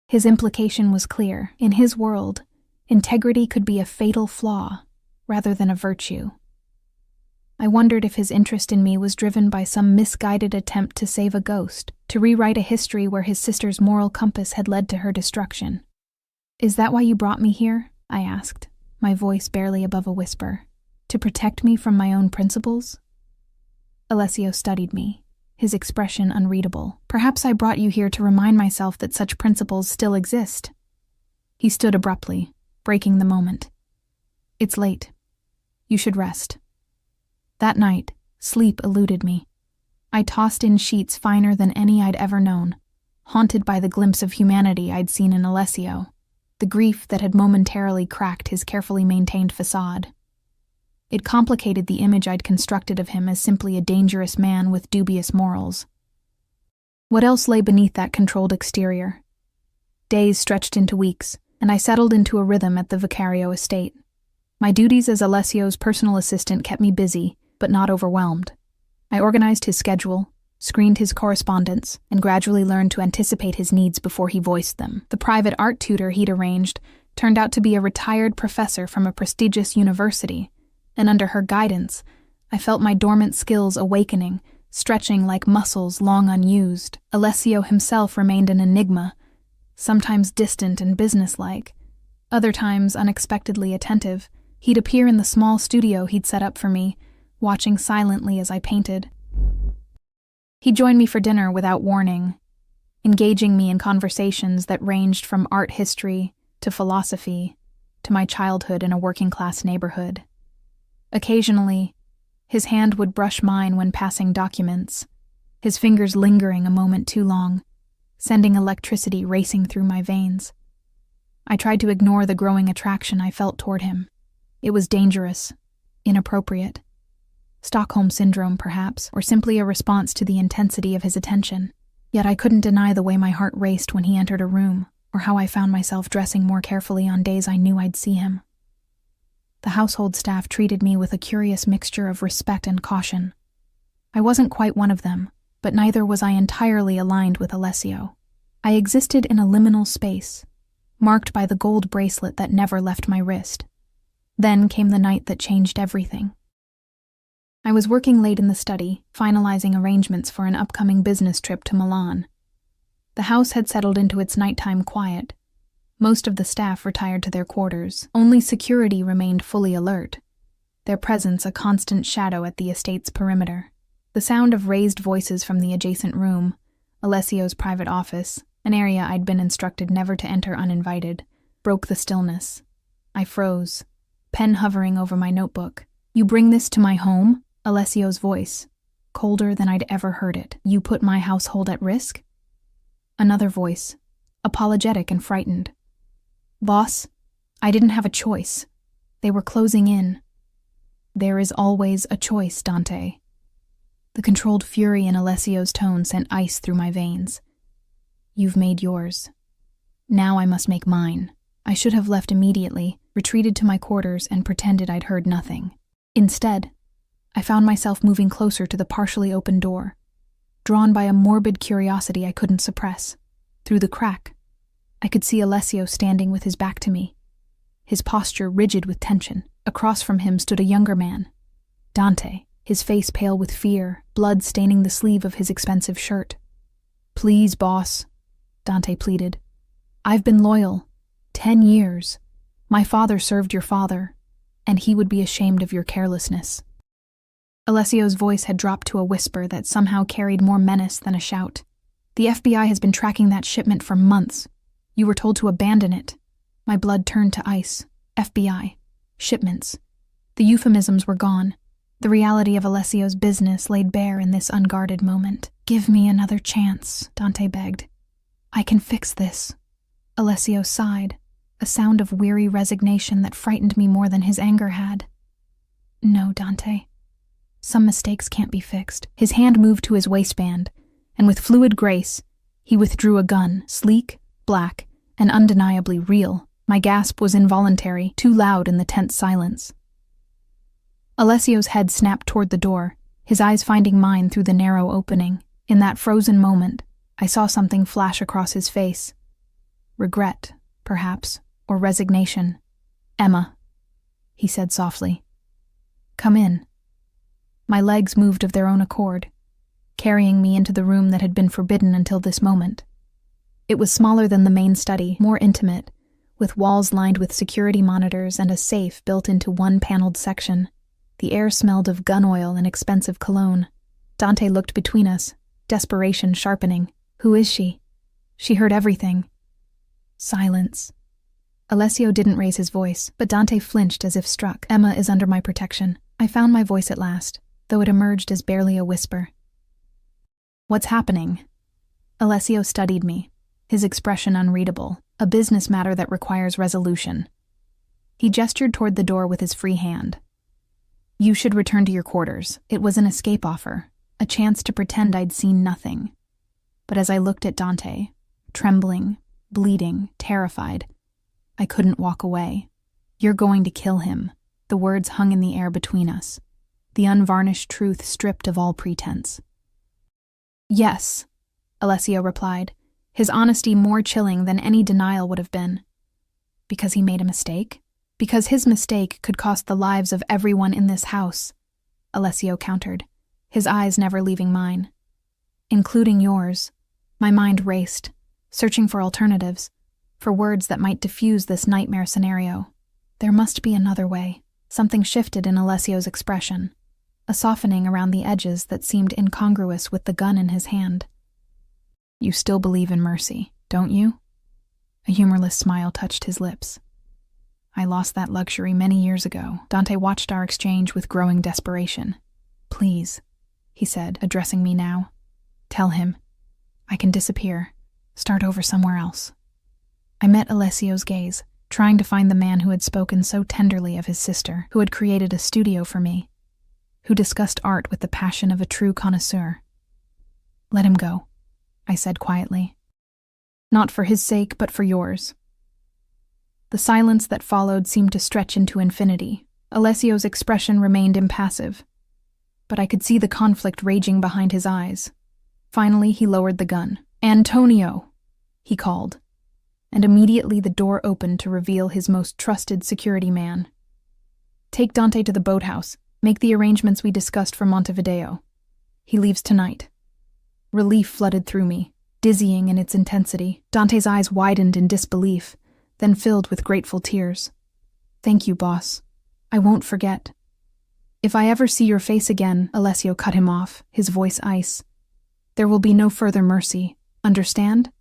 Speaker 1: His implication was clear. In his world, integrity could be a fatal flaw rather than a virtue. I wondered if his interest in me was driven by some misguided attempt to save a ghost, to rewrite a history where his sister's moral compass had led to her destruction. "Is that why you brought me here?" I asked, my voice barely above a whisper. "To protect me from my own principles?" Alessio studied me, his expression unreadable. "Perhaps I brought you here to remind myself that such principles still exist." He stood abruptly, breaking the moment. "It's late. You should rest." That night, sleep eluded me. I tossed in sheets finer than any I'd ever known, haunted by the glimpse of humanity I'd seen in Alessio, the grief that had momentarily cracked his carefully maintained facade. It complicated the image I'd constructed of him as simply a dangerous man with dubious morals. What else lay beneath that controlled exterior? Days stretched into weeks, and I settled into a rhythm at the Vicario estate. My duties as Alessio's personal assistant kept me busy, but not overwhelmed. I organized his schedule, screened his correspondence, and gradually learned to anticipate his needs before he voiced them. The private art tutor he'd arranged turned out to be a retired professor from a prestigious university, and under her guidance, I felt my dormant skills awakening, stretching like muscles long unused. Alessio himself remained an enigma, sometimes distant and businesslike, other times unexpectedly attentive. He'd appear in the small studio he'd set up for me, watching silently as I painted. He'd join me for dinner without warning, engaging me in conversations that ranged from art history to philosophy to my childhood in a working-class neighborhood. Occasionally, his hand would brush mine when passing documents, his fingers lingering a moment too long, sending electricity racing through my veins. I tried to ignore the growing attraction I felt toward him. It was dangerous, inappropriate. Stockholm Syndrome, perhaps, or simply a response to the intensity of his attention. Yet I couldn't deny the way my heart raced when he entered a room, or how I found myself dressing more carefully on days I knew I'd see him. The household staff treated me with a curious mixture of respect and caution. I wasn't quite one of them, but neither was I entirely aligned with Alessio. I existed in a liminal space, marked by the gold bracelet that never left my wrist. Then came the night that changed everything. I was working late in the study, finalizing arrangements for an upcoming business trip to Milan. The house had settled into its nighttime quiet. Most of the staff retired to their quarters. Only security remained fully alert, their presence a constant shadow at the estate's perimeter. The sound of raised voices from the adjacent room, Alessio's private office, an area I'd been instructed never to enter uninvited, broke the stillness. I froze, pen hovering over my notebook. "You bring this to my home?" Alessio's voice, colder than I'd ever heard it. "You put my household at risk?" Another voice, apologetic and frightened. "Boss, I didn't have a choice. They were closing in." "There is always a choice, Dante." The controlled fury in Alessio's tone sent ice through my veins. "You've made yours. Now I must make mine." I should have left immediately, retreated to my quarters, and pretended I'd heard nothing. Instead, I found myself moving closer to the partially open door, drawn by a morbid curiosity I couldn't suppress. Through the crack, I could see Alessio standing with his back to me, his posture rigid with tension. Across from him stood a younger man, Dante, his face pale with fear, blood staining the sleeve of his expensive shirt. "Please, boss," Dante pleaded. "I've been loyal. 10 years. My father served your father, and he would be ashamed of your carelessness." Alessio's voice had dropped to a whisper that somehow carried more menace than a shout. "The FBI has been tracking that shipment for months. You were told to abandon it." My blood turned to ice. FBI. Shipments. The euphemisms were gone. The reality of Alessio's business laid bare in this unguarded moment. "Give me another chance," Dante begged. "I can fix this." Alessio sighed, a sound of weary resignation that frightened me more than his anger had. "No, Dante. Some mistakes can't be fixed." His hand moved to his waistband, and with fluid grace, he withdrew a gun, sleek, black, and undeniably real. My gasp was involuntary, too loud in the tense silence. Alessio's head snapped toward the door, his eyes finding mine through the narrow opening. In that frozen moment, I saw something flash across his face. Regret, perhaps, or resignation. "Emma," he said softly. "Come in." My legs moved of their own accord, carrying me into the room that had been forbidden until this moment. It was smaller than the main study, more intimate, with walls lined with security monitors and a safe built into one paneled section. The air smelled of gun oil and expensive cologne. Dante looked between us, desperation sharpening. "Who is she?" She heard everything. Silence. Alessio didn't raise his voice, but Dante flinched as if struck. "Emma is under my protection." I found my voice at last, though it emerged as barely a whisper. "What's happening?" Alessio studied me, his expression unreadable, a business matter that requires resolution. He gestured toward the door with his free hand. "You should return to your quarters." It was an escape offer, a chance to pretend I'd seen nothing. But as I looked at Dante, trembling, bleeding, terrified, I couldn't walk away. "You're going to kill him." The words hung in the air between us, the unvarnished truth stripped of all pretense. "Yes," Alessio replied, his honesty more chilling than any denial would have been. "Because he made a mistake? Because his mistake could cost the lives of everyone in this house," Alessio countered, his eyes never leaving mine. "Including yours." My mind raced, searching for alternatives, for words that might diffuse this nightmare scenario. There must be another way. Something shifted in Alessio's expression, a softening around the edges that seemed incongruous with the gun in his hand. "You still believe in mercy, don't you?" A humorless smile touched his lips. "I lost that luxury many years ago." Dante watched our exchange with growing desperation. "Please," he said, addressing me now. "Tell him. I can disappear, start over somewhere else." I met Alessio's gaze, trying to find the man who had spoken so tenderly of his sister, who had created a studio for me, who discussed art with the passion of a true connoisseur. "Let him go," I said quietly. "Not for his sake, but for yours." The silence that followed seemed to stretch into infinity. Alessio's expression remained impassive, but I could see the conflict raging behind his eyes. Finally, he lowered the gun. "Antonio!" he called, and immediately the door opened to reveal his most trusted security man. "Take Dante to the boathouse. Make the arrangements we discussed for Montevideo. He leaves tonight." Relief flooded through me, dizzying in its intensity. Dante's eyes widened in disbelief, then filled with grateful tears. "Thank you, boss. I won't forget." "If I ever see your face again," Alessio cut him off, his voice ice, "there will be no further mercy. Understand?"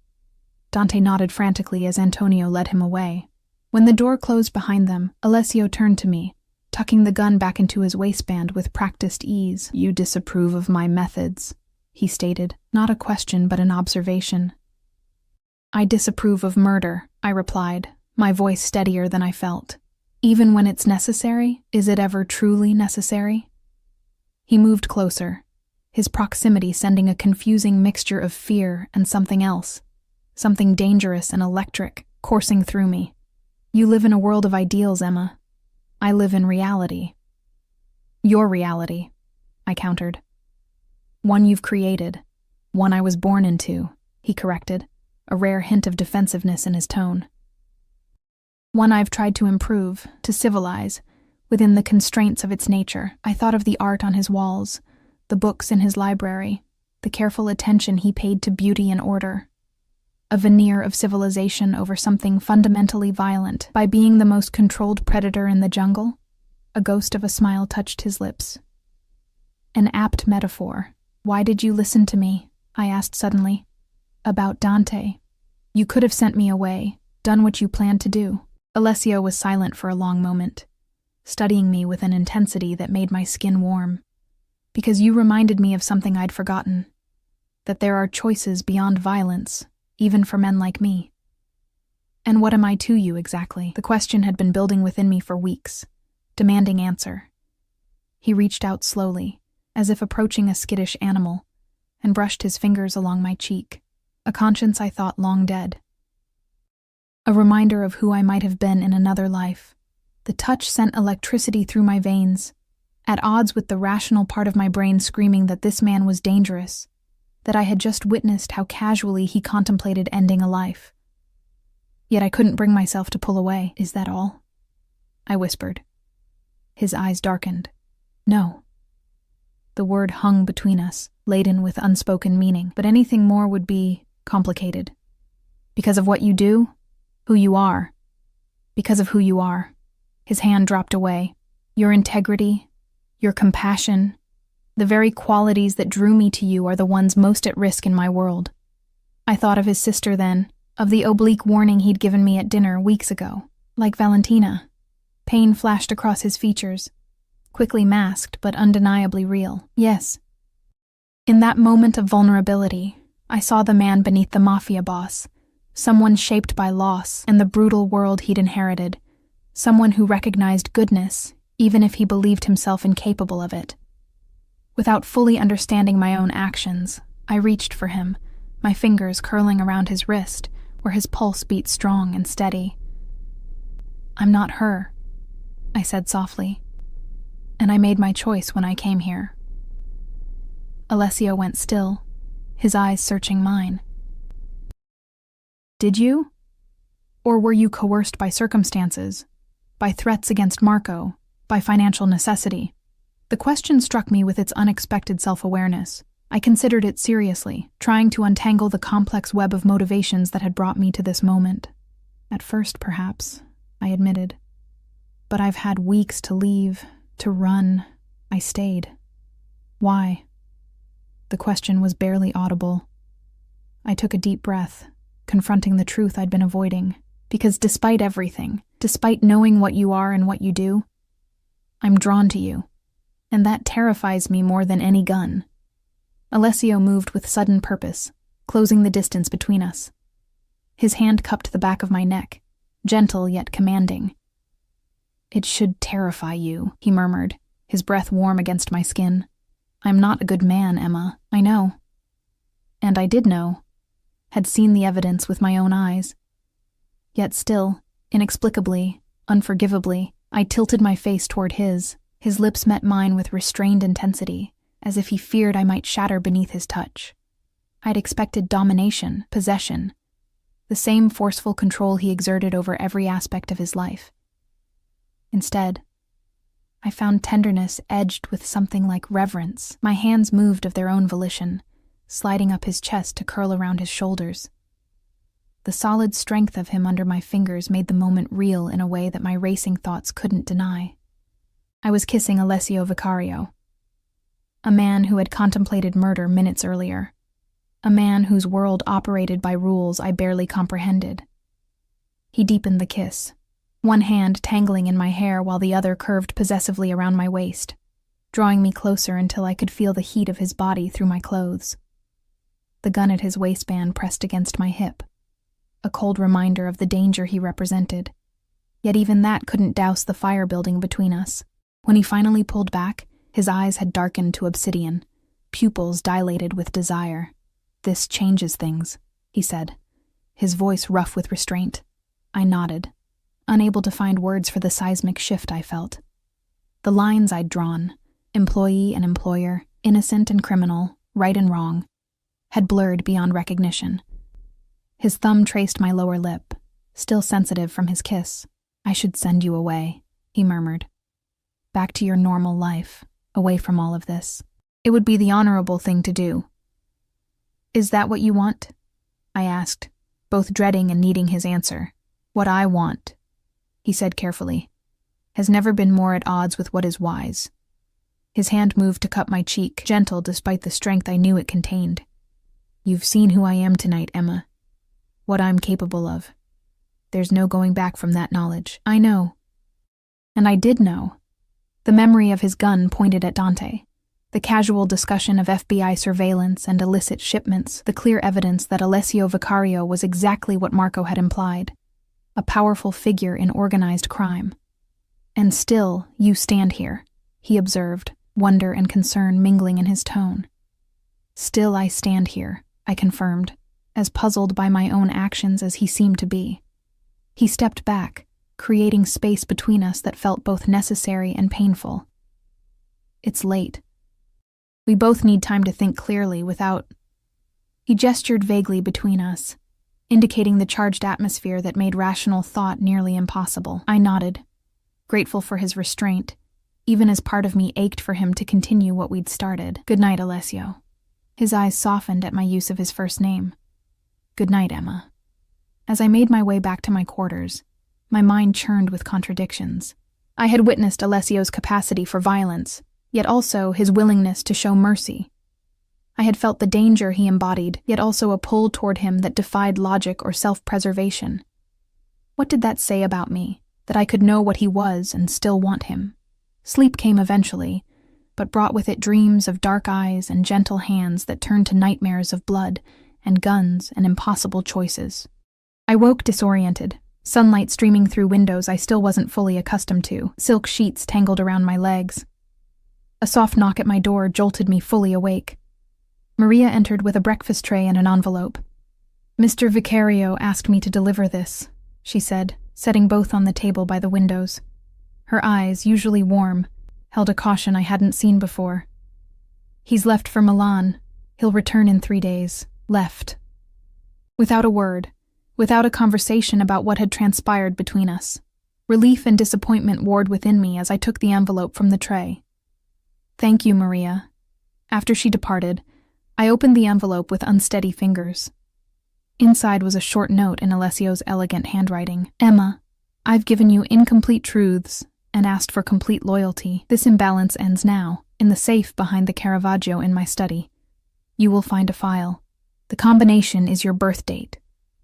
Speaker 1: Dante nodded frantically as Antonio led him away. When the door closed behind them, Alessio turned to me, tucking the gun back into his waistband with practiced ease. "You disapprove of my methods," he stated, not a question but an observation. "I disapprove of murder," I replied, my voice steadier than I felt. "Even when it's necessary, is it ever truly necessary?" He moved closer, his proximity sending a confusing mixture of fear and something else, something dangerous and electric, coursing through me. "You live in a world of ideals, Emma. I live in reality." "Your reality," I countered. "One you've created, one I was born into," he corrected, a rare hint of defensiveness in his tone. "One I've tried to improve, to civilize, within the constraints of its nature." I thought of the art on his walls, the books in his library, the careful attention he paid to beauty and order. a veneer of civilization over something fundamentally violent by being the most controlled predator in the jungle? A ghost of a smile touched his lips. An apt metaphor. Why did you listen to me? I asked suddenly. About Dante. You could have sent me away, done what you planned to do. Alessio was silent for a long moment, studying me with an intensity that made my skin warm. Because you reminded me of something I'd forgotten. That there are choices beyond violence, even for men like me. And what am I to you exactly? The question had been building within me for weeks, demanding answer. He reached out slowly, as if approaching a skittish animal, and brushed his fingers along my cheek, a conscience I thought long dead. A reminder of who I might have been in another life. The touch sent electricity through my veins, at odds with the rational part of my brain screaming that this man was dangerous, that I had just witnessed how casually he contemplated ending a life. Yet I couldn't bring myself to pull away. Is that all? I whispered. His eyes darkened. No. The word hung between us, laden with unspoken meaning, but anything more would be complicated. Because of what you do, who you are. Because of who you are. His hand dropped away. Your integrity, your compassion, the very qualities that drew me to you are the ones most at risk in my world. I thought of his sister then, of the oblique warning he'd given me at dinner weeks ago. Like Valentina. Pain flashed across his features, quickly masked but undeniably real. Yes. In that moment of vulnerability, I saw the man beneath the Mafia boss, someone shaped by loss and the brutal world he'd inherited, someone who recognized goodness, even if he believed himself incapable of it. Without fully understanding my own actions, I reached for him, my fingers curling around his wrist, where his pulse beat strong and steady. I'm not her, I said softly, and I made my choice when I came here. Alessio went still, his eyes searching mine. Did you? Or were you coerced by circumstances, by threats against Marco, by financial necessity? The question struck me with its unexpected self-awareness. I considered it seriously, trying to untangle the complex web of motivations that had brought me to this moment. At first, perhaps, I admitted. But I've had weeks to leave, to run. I stayed. Why? The question was barely audible. I took a deep breath, confronting the truth I'd been avoiding. Because despite everything, despite knowing what you are and what you do, I'm drawn to you. And that terrifies me more than any gun. Alessio moved with sudden purpose, closing the distance between us. His hand cupped the back of my neck, gentle yet commanding. It should terrify you, he murmured, his breath warm against my skin. I'm not a good man, Emma, I know. And I did know, had seen the evidence with my own eyes. Yet still, inexplicably, unforgivably, I tilted my face toward his. His lips met mine with restrained intensity, as if he feared I might shatter beneath his touch. I'd expected domination, possession, the same forceful control he exerted over every aspect of his life. Instead, I found tenderness edged with something like reverence. My hands moved of their own volition, sliding up his chest to curl around his shoulders. The solid strength of him under my fingers made the moment real in a way that my racing thoughts couldn't deny. I was kissing Alessio Vicario, a man who had contemplated murder minutes earlier, a man whose world operated by rules I barely comprehended. He deepened the kiss, one hand tangling in my hair while the other curved possessively around my waist, drawing me closer until I could feel the heat of his body through my clothes. The gun at his waistband pressed against my hip, a cold reminder of the danger he represented. Yet even that couldn't douse the fire building between us. When he finally pulled back, his eyes had darkened to obsidian, pupils dilated with desire. This changes things, he said, his voice rough with restraint. I nodded, unable to find words for the seismic shift I felt. The lines I'd drawn, employee and employer, innocent and criminal, right and wrong, had blurred beyond recognition. His thumb traced my lower lip, still sensitive from his kiss. I should send you away, he murmured. Back to your normal life, away from all of this. It would be the honorable thing to do. Is that what you want? I asked, both dreading and needing his answer. "What I want," he said carefully, "has never been more at odds with what is wise." His hand moved to cup my cheek, gentle despite the strength I knew it contained. "You've seen who I am tonight, Emma. What I'm capable of. There's no going back from that knowledge." "I know." And I did know. The memory of his gun pointed at Dante. The casual discussion of FBI surveillance and illicit shipments, the clear evidence that Alessio Vicario was exactly what Marco had implied, a powerful figure in organized crime. "And still, you stand here," he observed, wonder and concern mingling in his tone. "Still I stand here," I confirmed, as puzzled by my own actions as he seemed to be. He stepped back, creating space between us that felt both necessary and painful. "It's late. We both need time to think clearly without—" He gestured vaguely between us, indicating the charged atmosphere that made rational thought nearly impossible. I nodded, grateful for his restraint, even as part of me ached for him to continue what we'd started. "Good night, Alessio." His eyes softened at my use of his first name. "Good night, Emma." As I made my way back to my quarters, my mind churned with contradictions. I had witnessed Alessio's capacity for violence, yet also his willingness to show mercy. I had felt the danger he embodied, yet also a pull toward him that defied logic or self-preservation. What did that say about me, that I could know what he was and still want him? Sleep came eventually, but brought with it dreams of dark eyes and gentle hands that turned to nightmares of blood and guns and impossible choices. I woke disoriented, sunlight streaming through windows I still wasn't fully accustomed to, silk sheets tangled around my legs. A soft knock at my door jolted me fully awake. Maria entered with a breakfast tray and an envelope. "Mr. Vicario asked me to deliver this," she said, setting both on the table by the windows. Her eyes, usually warm, held a caution I hadn't seen before. "He's left for Milan. He'll return in 3 days. Left." Without a word, without a conversation about what had transpired between us, relief and disappointment warred within me as I took the envelope from the tray. "Thank you, Maria." After she departed, I opened the envelope with unsteady fingers. Inside was a short note in Alessio's elegant handwriting. "Emma, I've given you incomplete truths and asked for complete loyalty. This imbalance ends now, in the safe behind the Caravaggio in my study. You will find a file. The combination is your birth date.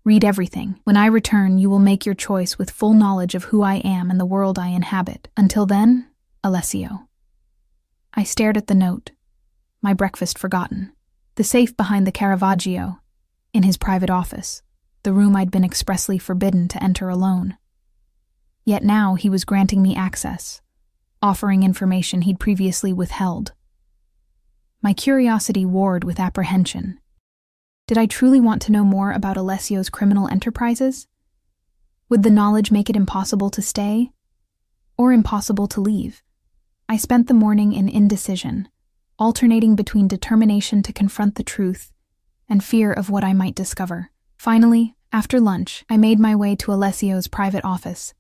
Speaker 1: Read everything. When I return, you will make your choice with full knowledge of who I am and the world I inhabit. Until then, Alessio." I stared at the note, my breakfast forgotten. The safe behind the Caravaggio, in his private office, the room I'd been expressly forbidden to enter alone. Yet now he was granting me access, offering information he'd previously withheld. My curiosity warred with apprehension. Did I truly want to know more about Alessio's criminal enterprises? Would the knowledge make it impossible to stay, or impossible to leave? I spent the morning in indecision, alternating between determination to confront the truth and fear of what I might discover. Finally, after lunch, I made my way to Alessio's private office.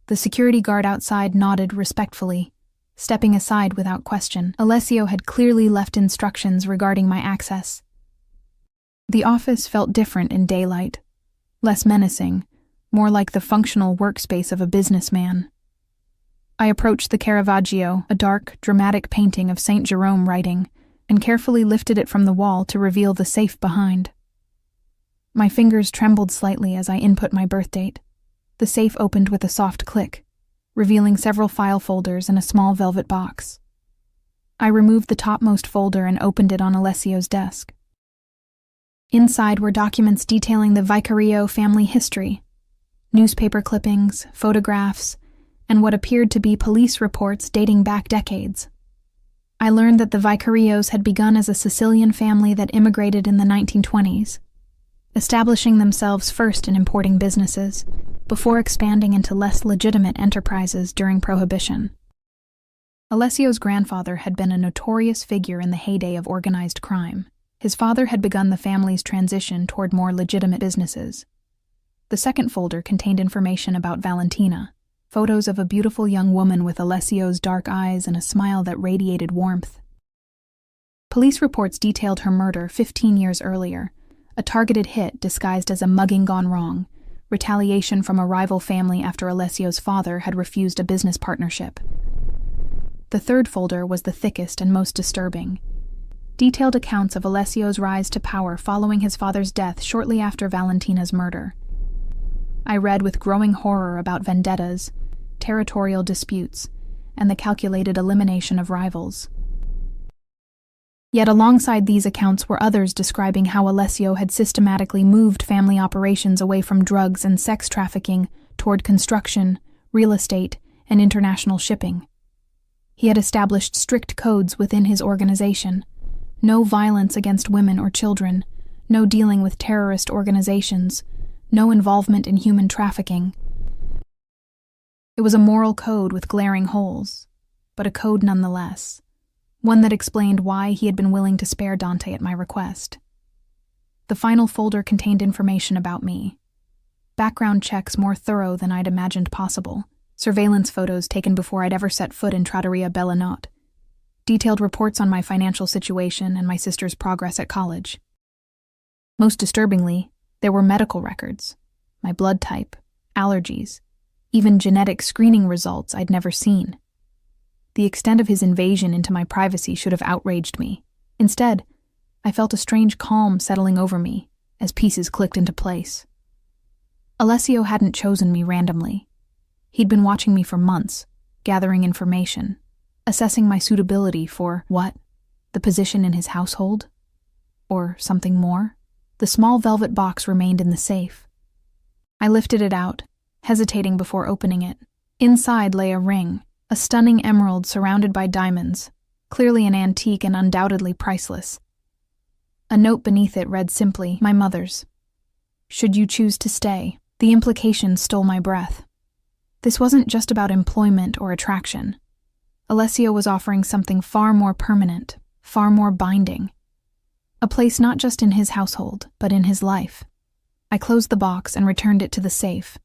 Speaker 1: The security guard outside nodded respectfully, stepping aside without question. Alessio had clearly left instructions regarding my access. The office felt different in daylight, less menacing, more like the functional workspace of a businessman. I approached the Caravaggio, a dark, dramatic painting of Saint Jerome writing, and carefully lifted it from the wall to reveal the safe behind. My fingers trembled slightly as I input my birth date. The safe opened with a soft click, revealing several file folders and a small velvet box. I removed the topmost folder and opened it on Alessio's desk. Inside were documents detailing the Vicario family history, newspaper clippings, photographs, and what appeared to be police reports dating back decades. I learned that the Vicarios had begun as a Sicilian family that immigrated in the 1920s, establishing themselves first in importing businesses, before expanding into less legitimate enterprises during Prohibition. Alessio's grandfather had been a notorious figure in the heyday of organized crime. His father had begun the family's transition toward more legitimate businesses. The second folder contained information about Valentina, photos of a beautiful young woman with Alessio's dark eyes and a smile that radiated warmth. Police reports detailed her murder 15 years earlier, A targeted hit disguised as a mugging gone wrong, retaliation from a rival family after Alessio's father had refused a business partnership. The third folder was the thickest and most disturbing. Detailed accounts of Alessio's rise to power following his father's death shortly after Valentina's murder. I read with growing horror about vendettas, territorial disputes, and the calculated elimination of rivals. Yet alongside these accounts were others describing how Alessio had systematically moved family operations away from drugs and sex trafficking toward construction, real estate, and international shipping. He had established strict codes within his organization: no violence against women or children, no dealing with terrorist organizations, no involvement in human trafficking. It was a moral code with glaring holes, but a code nonetheless, one that explained why he had been willing to spare Dante at my request. The final folder contained information about me. Background checks more thorough than I'd imagined possible, surveillance photos taken before I'd ever set foot in Trattoria Bella Notte, detailed reports on my financial situation and my sister's progress at college. Most disturbingly, there were medical records, my blood type, allergies, even genetic screening results I'd never seen. The extent of his invasion into my privacy should have outraged me. Instead, I felt a strange calm settling over me as pieces clicked into place. Alessio hadn't chosen me randomly. He'd been watching me for months, gathering information, assessing my suitability for what? The position in his household? Or something more? The small velvet box remained in the safe. I lifted it out, hesitating before opening it. Inside lay a ring, a stunning emerald surrounded by diamonds, clearly an antique and undoubtedly priceless. A note beneath it read simply, "My mother's. Should you choose to stay." The implication stole my breath. This wasn't just about employment or attraction. Alessio was offering something far more permanent, far more binding. A place not just in his household, but in his life. I closed the box and returned it to the safe,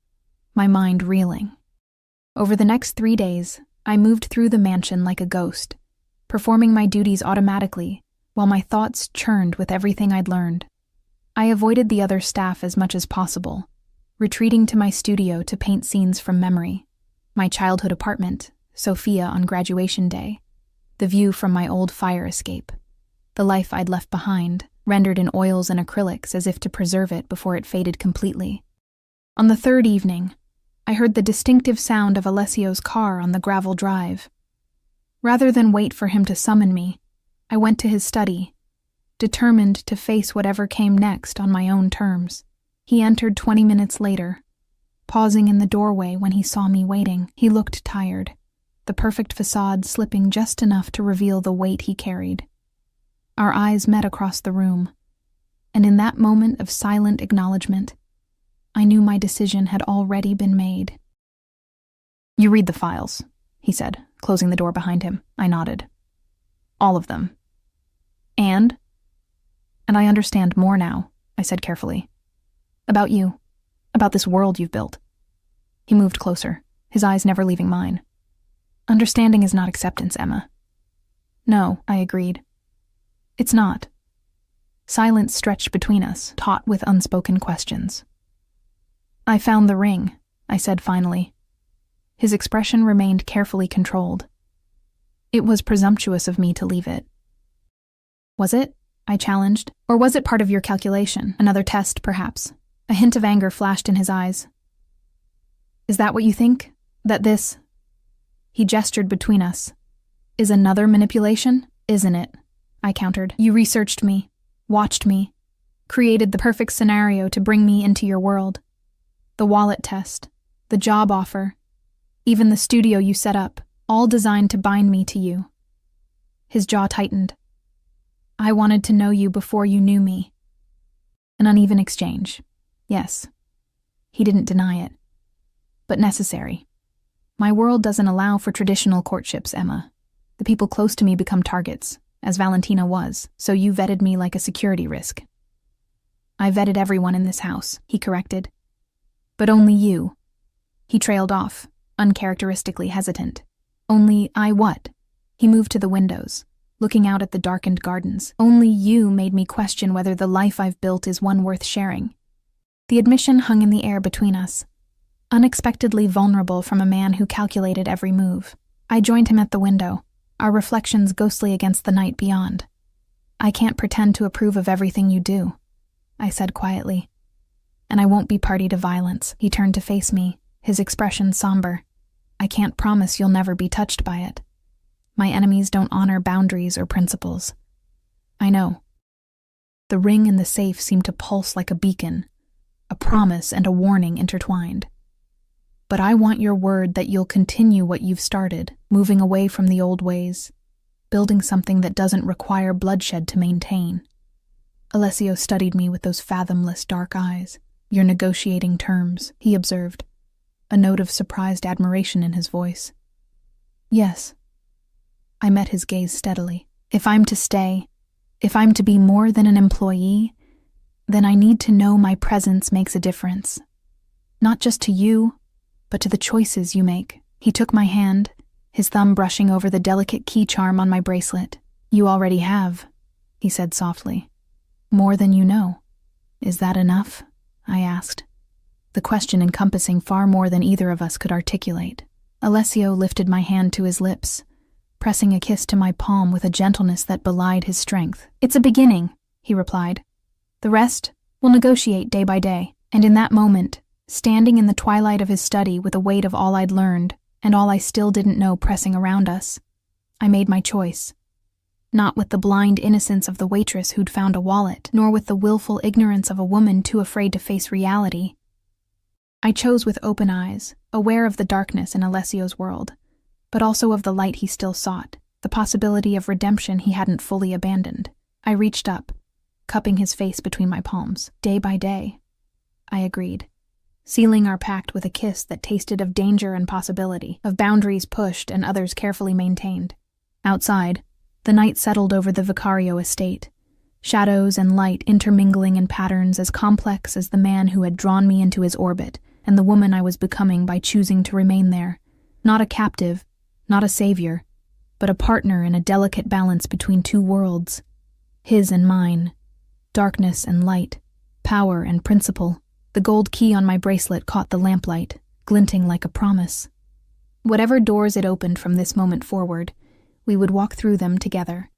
Speaker 1: my mind reeling. Over the next 3 days, I moved through the mansion like a ghost, performing my duties automatically, while my thoughts churned with everything I'd learned. I avoided the other staff as much as possible, retreating to my studio to paint scenes from memory. My childhood apartment, Sophia on graduation day, the view from my old fire escape, the life I'd left behind, rendered in oils and acrylics as if to preserve it before it faded completely. On the third evening, I heard the distinctive sound of Alessio's car on the gravel drive. Rather than wait for him to summon me, I went to his study, determined to face whatever came next on my own terms. He entered 20 minutes later, pausing in the doorway when he saw me waiting. He looked tired, the perfect facade slipping just enough to reveal the weight he carried. Our eyes met across the room, and in that moment of silent acknowledgement, I knew my decision had already been made. "You read the files," he said, closing the door behind him. I nodded. "All of them." And I understand more now," I said carefully. "About you. About this world you've built." He moved closer, his eyes never leaving mine. "Understanding is not acceptance, Emma." "No," I agreed. "It's not." Silence stretched between us, taut with unspoken questions. "I found the ring," I said finally. His expression remained carefully controlled. "It was presumptuous of me to leave it." "Was it?" I challenged. "Or was it part of your calculation? Another test, perhaps?" A hint of anger flashed in his eyes. "Is that what you think? That this—" He gestured between us. "Is another manipulation? Isn't it?" I countered. "You researched me, watched me, created the perfect scenario to bring me into your world. The wallet test, the job offer, even the studio you set up, all designed to bind me to you." His jaw tightened. "I wanted to know you before you knew me." An uneven exchange. Yes. He didn't deny it. But necessary. My world doesn't allow for traditional courtships, Emma. The people close to me become targets, as Valentina was, so you vetted me like a security risk. "I vetted everyone in this house," he corrected. "But only you." He trailed off, uncharacteristically hesitant. "Only I what?" He moved to the windows, looking out at the darkened gardens. Only you made me question whether the life I've built is one worth sharing. The admission hung in the air between us, unexpectedly vulnerable from a man who calculated every move. I joined him at the window, our reflections ghostly against the night beyond. "I can't pretend to approve of everything you do," I said quietly. "And I won't be party to violence." He turned to face me, his expression somber. "I can't promise you'll never be touched by it. My enemies don't honor boundaries or principles." "I know." The ring in the safe seemed to pulse like a beacon, a promise and a warning intertwined. "But I want your word that you'll continue what you've started, moving away from the old ways, building something that doesn't require bloodshed to maintain." Alessio studied me with those fathomless dark eyes. "You're negotiating terms," he observed, a note of surprised admiration in his voice. "Yes." I met his gaze steadily. "If I'm to stay, if I'm to be more than an employee, then I need to know my presence makes a difference. Not just to you, but to the choices you make." He took my hand, his thumb brushing over the delicate key charm on my bracelet. "You already have," he said softly. "More than you know. Is that enough?" I asked, the question encompassing far more than either of us could articulate. Alessio lifted my hand to his lips, pressing a kiss to my palm with a gentleness that belied his strength. "It's a beginning," he replied. "The rest, we'll negotiate day by day." And in that moment, standing in the twilight of his study with the weight of all I'd learned and all I still didn't know pressing around us, I made my choice. Not with the blind innocence of the waitress who'd found a wallet, nor with the willful ignorance of a woman too afraid to face reality. I chose with open eyes, aware of the darkness in Alessio's world, but also of the light he still sought, the possibility of redemption he hadn't fully abandoned. I reached up, cupping his face between my palms. "Day by day," I agreed, sealing our pact with a kiss that tasted of danger and possibility, of boundaries pushed and others carefully maintained. Outside, the night settled over the Vicario estate, shadows and light intermingling in patterns as complex as the man who had drawn me into his orbit and the woman I was becoming by choosing to remain there. Not a captive, not a savior, but a partner in a delicate balance between two worlds, his and mine, darkness and light, power and principle. The gold key on my bracelet caught the lamplight, glinting like a promise. Whatever doors it opened from this moment forward, we would walk through them together,